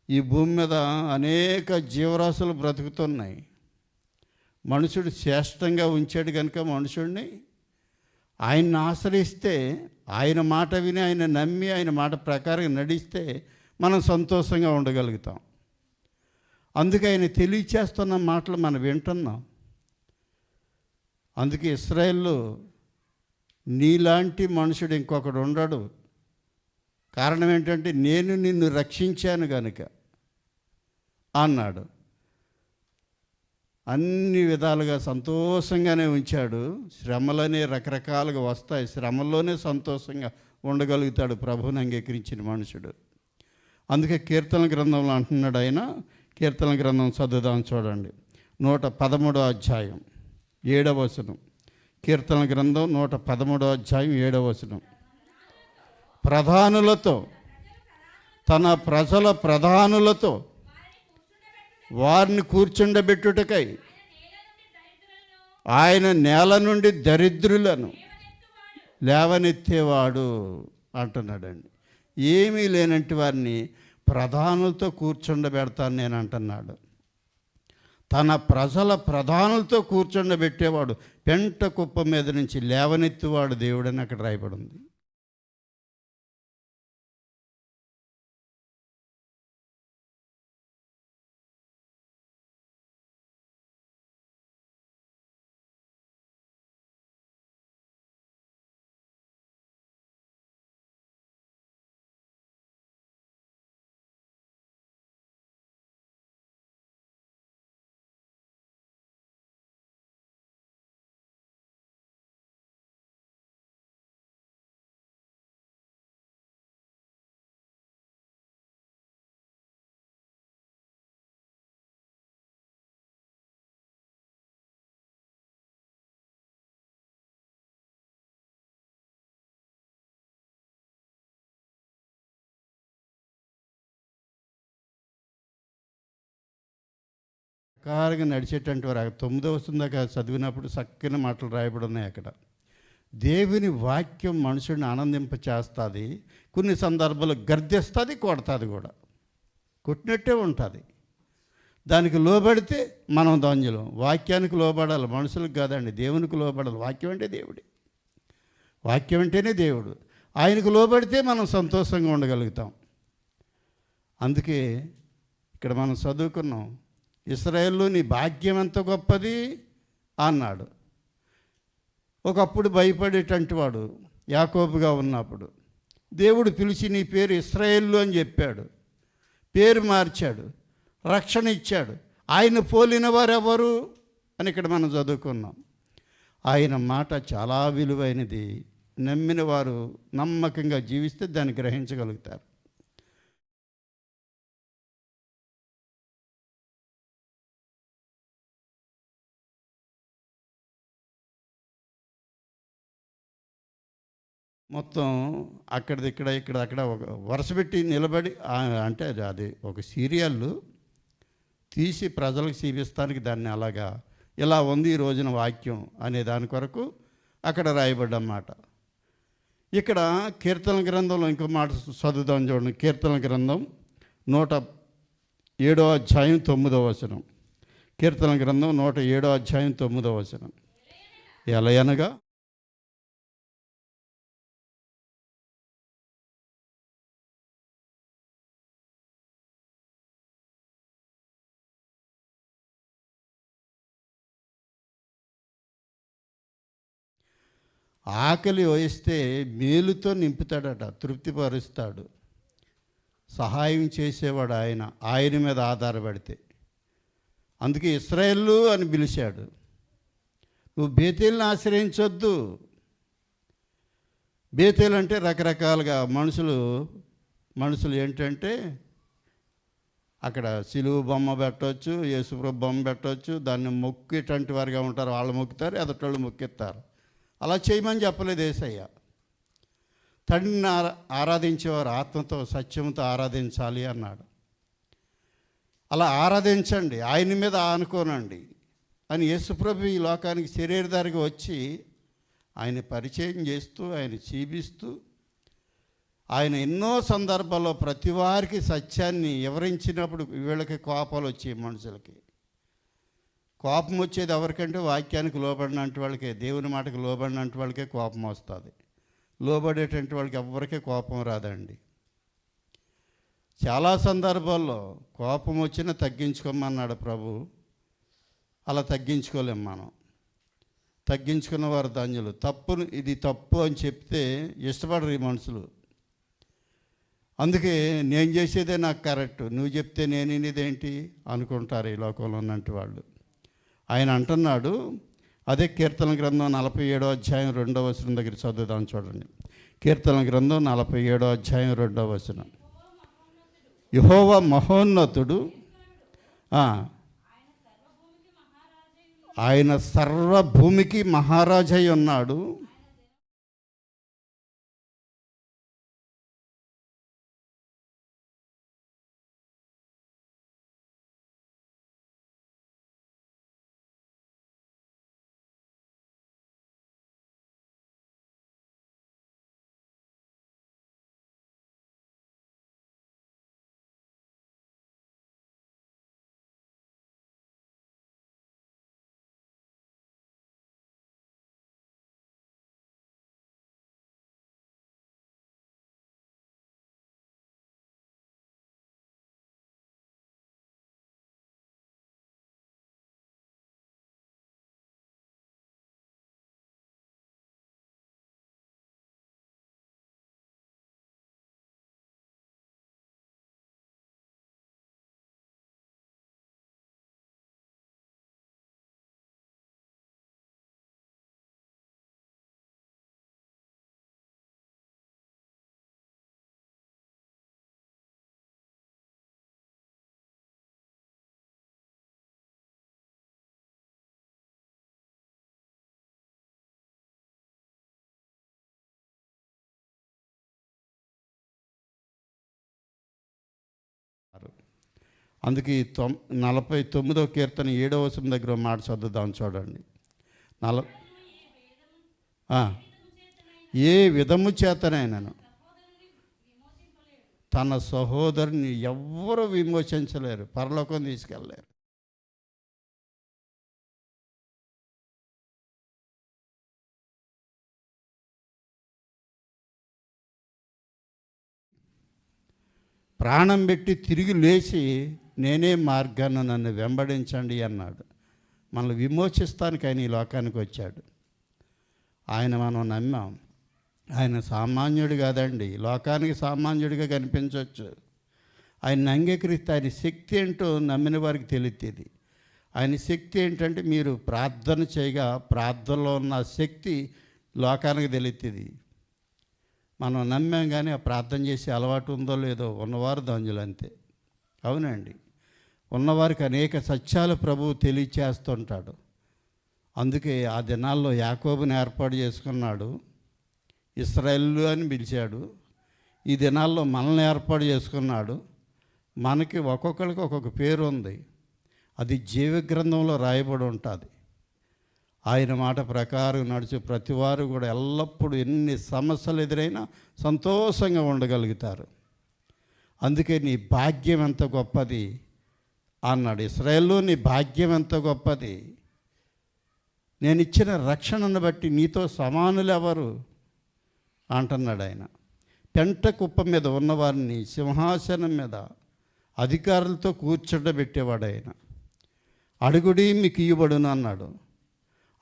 ఈ భూమి మీద అనేక జీవరాశులు బ్రతుకుతున్నాయి. మనుషుడు శ్రేష్టంగా ఉంచాడు కనుక మనుషుడిని ఆయన్ని ఆశ్రయిస్తే, ఆయన మాట విని ఆయన నమ్మి ఆయన మాట ప్రకారం నడిస్తే మనం సంతోషంగా ఉండగలుగుతాం. అందుకే ఆయన తెలియచేస్తున్న మాటలు మనం వింటున్నాం. అందుకే ఇశ్రాయేలు నీలాంటి మనుషుడు ఇంకొకడు ఉండడు. కారణం ఏంటంటే నేను నిన్ను రక్షించాను గనుక అన్నాడు. అన్ని విధాలుగా సంతోషంగానే ఉంచాడు. శ్రమలనే రకరకాలుగా వస్తాయి, శ్రమల్లోనే సంతోషంగా ఉండగలుగుతాడు ప్రభువుని అంగీకరించిన మనుషుడు. అందుకే కీర్తన గ్రంథంలో అంటున్నాడు ఆయన. కీర్తన గ్రంథం చదువుదాం చూడండి. 113వ అధ్యాయం 7వ వచనం. కీర్తన గ్రంథం 113వ అధ్యాయం 7వ వచనం. ప్రధానులతో, తన ప్రజల ప్రధానులతో వారిని కూర్చుండబెట్టుటకై ఆయన నేల నుండి దరిద్రులను లేవనెత్తేవాడు అంటున్నాడండి. ఏమీ లేనంటి వారిని ప్రధానులతో కూర్చుండబెడతాను నేను అంటున్నాడు. తన ప్రజల ప్రధానులతో కూర్చుండబెట్టేవాడు, పెంట కుప్ప మీద నుంచి లేవనెత్తువాడు దేవుడని అక్కడ రాయబడి ఉంది. ప్రకారంగా నడిచేటువంటి వారు 9వ వచనం దాకా చదివినప్పుడు చక్కని మాటలు రాయబడి ఉన్నాయి అక్కడ. దేవుని వాక్యం మనుషుడిని ఆనందింప చేస్తుంది. కొన్ని సందర్భాలు గర్దిస్తుంది, కొడుతుంది కూడా, కొట్టినట్టే ఉంటుంది. దానికి లోబడితే మనం ధన్యులం. వాక్యానికి లోబడాలి, మనుషులకు కాదండి, దేవునికి లోబడాలి. వాక్యం అంటే దేవుడే, వాక్యం అంటేనే దేవుడు. ఆయనకు లోబడితే మనం సంతోషంగా ఉండగలుగుతాం. అందుకే ఇక్కడ మనం చదువుకున్నాం, ఇశ్రాయేలు నీ భాగ్యం ఎంత గొప్పది అన్నాడు. ఒకప్పుడు భయపడేటంటి వాడు యాకోబుగా ఉన్నప్పుడు దేవుడు పిలిచి నీ పేరు ఇశ్రాయేలు అని చెప్పాడు, పేరు మార్చాడు, రక్షణ ఇచ్చాడు. ఆయన పోలిన వారు ఎవరు అని ఇక్కడ మనం చదువుకున్నాం. ఆయన మాట చాలా విలువైనది. నమ్మిన వారు నమ్మకంగా జీవిస్తే దాన్ని గ్రహించగలుగుతారు. మొత్తం అక్కడిది ఇక్కడ ఇక్కడ అక్కడ ఒక వరుస పెట్టి నిలబడి అంటే అది ఒక సీరియల్ తీసి ప్రజలకు చూపిస్తానికి దాన్ని అలాగా ఇలా ఉంది ఈ రోజున వాక్యం అనే దాని కొరకు అక్కడ రాయబడ్డమాట. ఇక్కడ కీర్తన గ్రంథంలో ఇంకో మాట చదువుదాం చూడండి. కీర్తన గ్రంథం 107వ అధ్యాయం 9వ వచనం. కీర్తన గ్రంథం 107వ అధ్యాయం 9వ వచనం. ఎలయనగా ఆకలి వహిస్తే మేలుతో నింపుతాడట, తృప్తిపరుస్తాడు. సహాయం చేసేవాడు ఆయన, ఆయన మీద ఆధారపడితే. అందుకే ఇశ్రాయేలు అని పిలిచాడు. నువ్వు బేతేలుని ఆశ్రయించొద్దు. బేతేలు అంటే రకరకాలుగా మనుషులు ఏంటంటే అక్కడ సిలువు బొమ్మ పెట్టవచ్చు, యేసుప్రభు బొమ్మ పెట్టవచ్చు, దాన్ని మొక్కేటువంటి వారిగా ఉంటారు. వాళ్ళు మొక్కుతారు, ఎదటోళ్ళు మొక్కిస్తారు. అలా చేయమని చెప్పలేదు యేసయ్య. తండ్రిని ఆరాధించేవారు ఆత్మతో సత్యంతో ఆరాధించాలి అన్నాడు. అలా ఆరాధించండి, ఆయన మీద ఆనుకోనండి అని యేసుప్రభు ఈ లోకానికి శరీరధారిగా వచ్చి ఆయన పరిచయం చేస్తూ, ఆయన చూపిస్తూ, ఆయన ఎన్నో సందర్భాల్లో ప్రతి వారికి సత్యాన్ని వివరించినప్పుడు వీళ్ళకి కోపాలు వచ్చాయి. మనుషులకి కోపం వచ్చేది ఎవరికంటే వాక్యానికి లోబడినంటి వాళ్ళకే, దేవుని మాటకు లోబడినంటి వాళ్ళకే కోపం వస్తుంది. లోబడేటువంటి వాళ్ళకి ఎవరికీ కోపం రాదండి. చాలా సందర్భాల్లో కోపం వచ్చినా తగ్గించుకోమన్నాడు ప్రభు. అలా తగ్గించుకోలేం మనం. తగ్గించుకున్న వారు ధన్యులు. తప్పును ఇది తప్పు అని చెప్తే ఇష్టపడరు ఈ మనుషులు. అందుకే నేను చేసేదే నాకు కరెక్ట్, నువ్వు చెప్తే నేను ఇదేంటి అనుకుంటారు ఈ లోకంలో ఉన్నట్టు వాళ్ళు. ఆయన అంటున్నాడు, అదే కీర్తన గ్రంథం 47వ అధ్యాయం 2వ వచనం దగ్గర చదువుదాం చూడండి. కీర్తన గ్రంథం 47వ అధ్యాయం 2వ వచనం. యెహోవా మహోన్నతుడు, ఆయన సర్వభూమికి మహారాజై ఉన్నాడు. అందుకే 49వ కీర్తన 7వ వచనం దగ్గర మాట చదువుదాం చూడండి. ఏ విధము చేతనైనను తన సహోదరుని ఎవ్వరూ విమోచించలేరు, పరలోకం తీసుకెళ్ళలేరు. ప్రాణం పెట్టి తిరిగి లేచి నేనే మార్గాన్ని, నన్ను వెంబడించండి అన్నాడు. మనల్ని విమోచిస్తానికి ఆయన ఈ లోకానికి వచ్చాడు. ఆయన మనం నమ్మాం. ఆయన సామాన్యుడు కాదండి, లోకానికి సామాన్యుడిగా కనిపించవచ్చు. ఆయన అంగీకరిస్తే ఆయన శక్తి ఏంటో నమ్మిన వారికి తెలుస్తుంది. ఆయన శక్తి ఏంటంటే మీరు ప్రార్థన చేయగా ప్రార్థనలో ఉన్న శక్తి లోకానికి తెలుస్తుంది. మనం నమ్మాం కానీ ఆ ప్రార్థన చేసే అలవాటు ఉందో లేదో ఉన్నవారు ధన్యులు అంతే. అవునండి, ఉన్నవారికి అనేక సత్యాలు ప్రభువు తెలియచేస్తుంటాడు. అందుకే ఆ దినాల్లో యాకోబుని ఏర్పాటు చేసుకున్నాడు, ఇశ్రాయేలు అని పిలిచాడు. ఈ దినాల్లో మనల్ని ఏర్పాటు చేసుకున్నాడు. మనకి ఒక్కొక్కరికి ఒక్కొక్క పేరు ఉంది, అది జీవ గ్రంథంలో రాయబడి ఉంటుంది. ఆయన మాట ప్రకారం నడిచే ప్రతివారు కూడా ఎల్లప్పుడూ ఎన్ని సమస్యలు ఎదురైనా సంతోషంగా ఉండగలుగుతారు. అందుకే నీ భాగ్యం ఎంత గొప్పది అన్నాడు. ఇశ్రాయేలు నీ భాగ్యం ఎంత గొప్పది, నేను ఇచ్చిన రక్షణను బట్టి నీతో సమానులు ఎవరు అంటున్నాడు ఆయన. పెంట కుప్ప మీద ఉన్నవారిని సింహాసనం మీద అధికారులతో కూర్చోబెట్టేవాడు ఆయన. అడుగుడి మీకు ఇవ్వబడును అన్నాడు.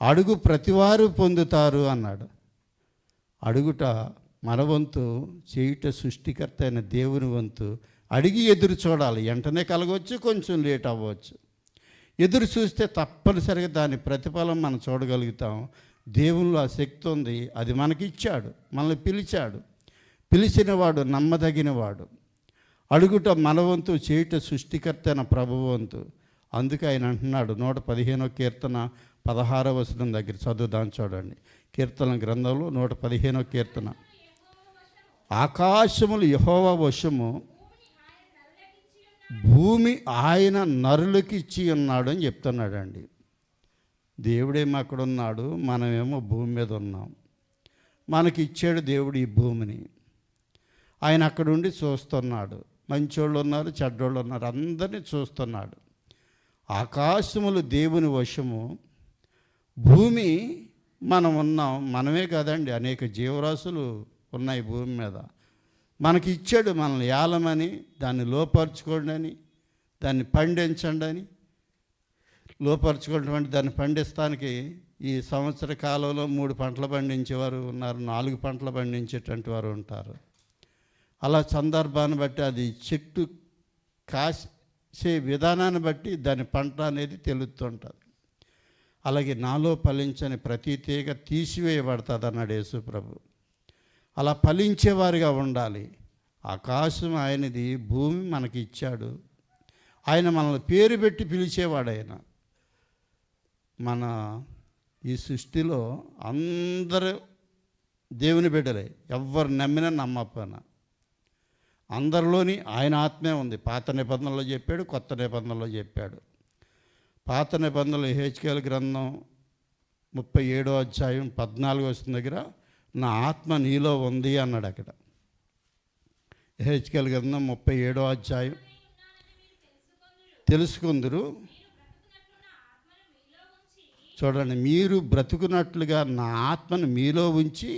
అడుగు ప్రతివారు పొందుతారు అన్నాడు. అడుగుట మన వంతు, చేయుట సృష్టికర్త అయిన దేవుని వంతు. అడిగి ఎదురు చూడాలి, వెంటనే కలగవచ్చు, కొంచెం లేట్ అవ్వచ్చు. ఎదురు చూస్తే తప్పనిసరిగా దాని ప్రతిఫలం మనం చూడగలుగుతాం. దేవునిలో ఆ శక్తి ఉంది, అది మనకి ఇచ్చాడు, మనల్ని పిలిచాడు. పిలిచినవాడు నమ్మదగినవాడు. అడుగుట మన వంతు, చేయుట సృష్టికర్త అయిన ప్రభువు వంతు. అందుకే ఆయన అంటున్నాడు 115వ కీర్తన 16వ వచనం దగ్గర చదువుదాం చూడండి. కీర్తన గ్రంథంలో 115వ కీర్తన. ఆకాశములు యెహోవా వశము, భూమి ఆయన నరులకి ఇచ్చి ఉన్నాడు అని చెప్తున్నాడండి. దేవుడేమో అక్కడ ఉన్నాడు, మనమేమో భూమి మీద ఉన్నాం. మనకి ఇచ్చాడు దేవుడు ఈ భూమిని. ఆయన అక్కడ ఉండి చూస్తున్నాడు. మంచోళ్ళు ఉన్నారు, చెడ్డోళ్ళు ఉన్నారు, అందరినీ చూస్తున్నాడు. ఆకాశములు దేవుని వశము, భూమి మనం ఉన్నాం. మనమే కాదండి, అనేక జీవరాశులు ఉన్నాయి భూమి మీద. మనకి ఇచ్చాడు మనల్ని ఏలమని, దాన్ని లోపరుచుకోండి అని, దాన్ని పండించండి అని. లోపరుచుకోవడం అంటే దాన్ని పండిస్తానికి ఈ సంవత్సర కాలంలో 3 పంటలు పండించేవారు ఉన్నారు, 4 పంటలు పండించేటువంటి వారు ఉంటారు. అలా సందర్భాన్ని బట్టి అది చెట్టు కాసే విధానాన్ని బట్టి దాని పంట అనేది తెలుస్తుంటుంది. అలాగే నాలో ఫలించని ప్రతి తీగ తీసివేయబడుతుంది అన్నాడు యేసు ప్రభు. అలా ఫలించేవారిగా ఉండాలి. ఆకాశం ఆయనది, భూమి మనకి ఇచ్చాడు. ఆయన మనల్ని పేరు పెట్టి పిలిచేవాడు. ఆయన మన ఈ సృష్టిలో అందరూ దేవుని బిడ్డలే, ఎవ్వరు నమ్మినా నమ్మకపోయినా అందరిలోని ఆయన ఆత్మే ఉంది. పాత నిబంధనలో చెప్పాడు, కొత్త నిబంధనలో చెప్పాడు. పాత నిబంధనలు యెహెజ్కేలు గ్రంథం 37వ అధ్యాయం 14వ దగ్గర నా ఆత్మ నీలో ఉంది అన్నాడు. అక్కడ యెహెజ్కేలు గ్రంథం 37వ అధ్యాయం తెలుసుకుందరు. చూడండి, మీరు బ్రతుకున్నట్లుగా నా ఆత్మను మీలో ఉంచి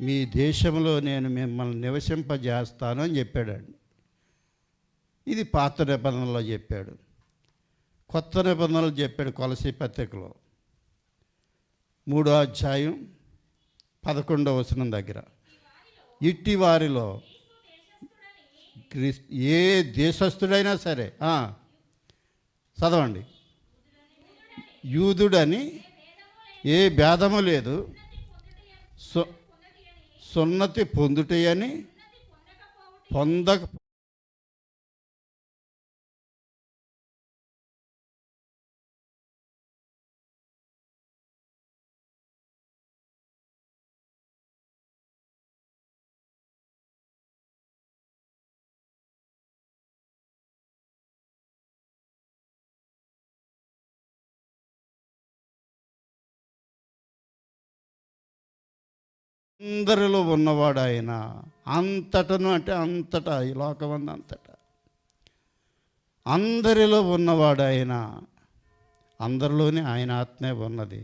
మీ దేశంలో నేను మిమ్మల్ని నివసింపజేస్తాను అని చెప్పాడండి. ఇది పాత నిబంధనలో చెప్పాడు. కొత్త నిబంధనలు చెప్పాడు కొలసీ పత్రికలో 3వ అధ్యాయం 11వ వచనం దగ్గర, ఇట్టి వారిలో ఏ దేశస్థుడైనా సరే, చదవండి, యూదుడని ఏ భేదము లేదు, సున్నతి పొందుటయని పొందక అందరిలో ఉన్నవాడు ఆయన. అంతటను అంటే అంతటా, ఈ లోకమంది అంతటా అందరిలో ఉన్నవాడు ఆయన. అందరిలోనే ఆయన ఆత్మే ఉన్నది.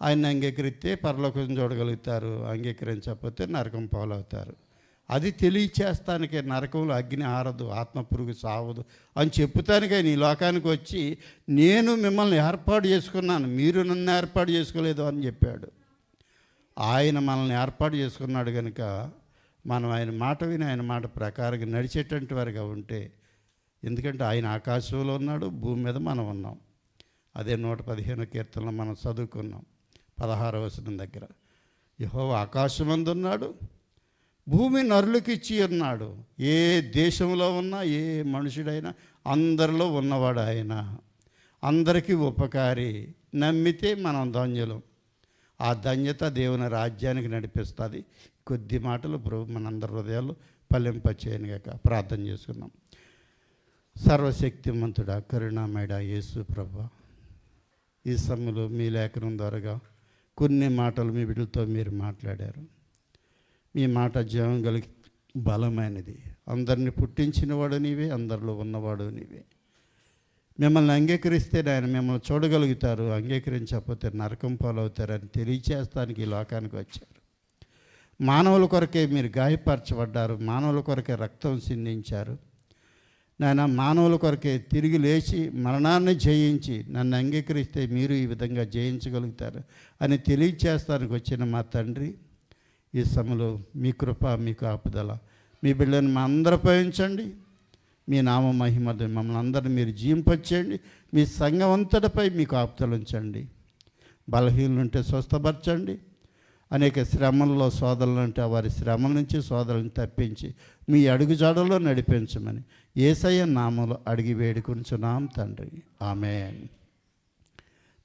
ఆయన అంగీకరిస్తే పరలోకం చూడగలుగుతారు, అంగీకరించకపోతే నరకం పాలవుతారు. అది తెలియచేస్తానికే నరకంలో అగ్ని ఆరదు, ఆత్మ పురుగు సావదు అని చెప్పుతానికి ఆయన ఈ లోకానికి వచ్చి నేను మిమ్మల్ని ఏర్పాటు చేసుకున్నాను, మీరు నన్ను ఏర్పాటు చేసుకోలేదు అని చెప్పాడు. ఆయన మనల్ని ఏర్పాటు చేసుకున్నాడు కనుక మనం ఆయన మాట విని ఆయన మాట ప్రకారంగా నడిచేటువంటి వారిగా ఉంటే, ఎందుకంటే ఆయన ఆకాశంలో ఉన్నాడు, భూమి మీద మనం ఉన్నాం. అదే 115వ కీర్తనలో మనం చదువుకున్నాం 16వ వచనం దగ్గర, యెహోవా ఆకాశమందు ఉన్నాడు, భూమి నరులకు ఇచ్చి ఉన్నాడు. ఏ దేశంలో ఉన్నా ఏ మనుషుడైనా అందరిలో ఉన్నవాడు ఆయన. అందరికీ ఉపకారి. నమ్మితే మనం ధన్యులం. ఆ ధన్యత దేవుని రాజ్యానికి నడిపిస్తుంది. కొద్ది మాటలు ప్రభు మనందరి హృదయాలు ఫలింపచేయనుగాక. ప్రార్థన చేసుకుందాం. సర్వశక్తిమంతుడా, కరుణామయుడా యేసు ప్రభు, ఈ సమయంలో మీ లేఖనం ద్వారాగా కొన్ని మాటలు మీ బిడ్డలతో మీరు మాట్లాడారు. మీ మాట జీవం కలిగి బలమైనది. అందరిని పుట్టించినవాడు నీవే, అందరిలో ఉన్నవాడు నీవే. మిమ్మల్ని అంగీకరిస్తే ఆయన మిమ్మల్ని చూడగలుగుతారు, అంగీకరించకపోతే నరకం పాలవుతారని తెలియచేస్తానికి ఈ లోకానికి వచ్చారు. మానవుల కొరకే మీరు గాయపరచబడ్డారు, మానవుల కొరకే రక్తం సిందించారు. నాయన, మానవుల కొరకే తిరిగి లేచి మరణాన్ని జయించి నన్ను అంగీకరిస్తే మీరు ఈ విధంగా జయించగలుగుతారు అని తెలియచేస్తానికి వచ్చిన మా తండ్రి, ఈ సమయంలో మీ కృప, మీ కాపుదల మీ బిడ్డలను మా అందరిపై ఉంచండి. మీ నామ మహిమది మమ్మల్ని అందరినీ మీరు జీవింపచేయండి. మీ సంఘం అంతటిపై మీకు కాపుదల ఉంచండి. బలహీనులు ఉంటే స్వస్థపరచండి. అనేక శ్రమల్లో సోదరులు ఉంటే వారి శ్రమల నుంచి సోదరులను తప్పించి మీ అడుగుజాడలో నడిపించమని యేసయ్య నామములో అడిగి వేడుకొనుచున్నాం తండ్రి. ఆమేన్.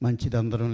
మంచిది. అందరం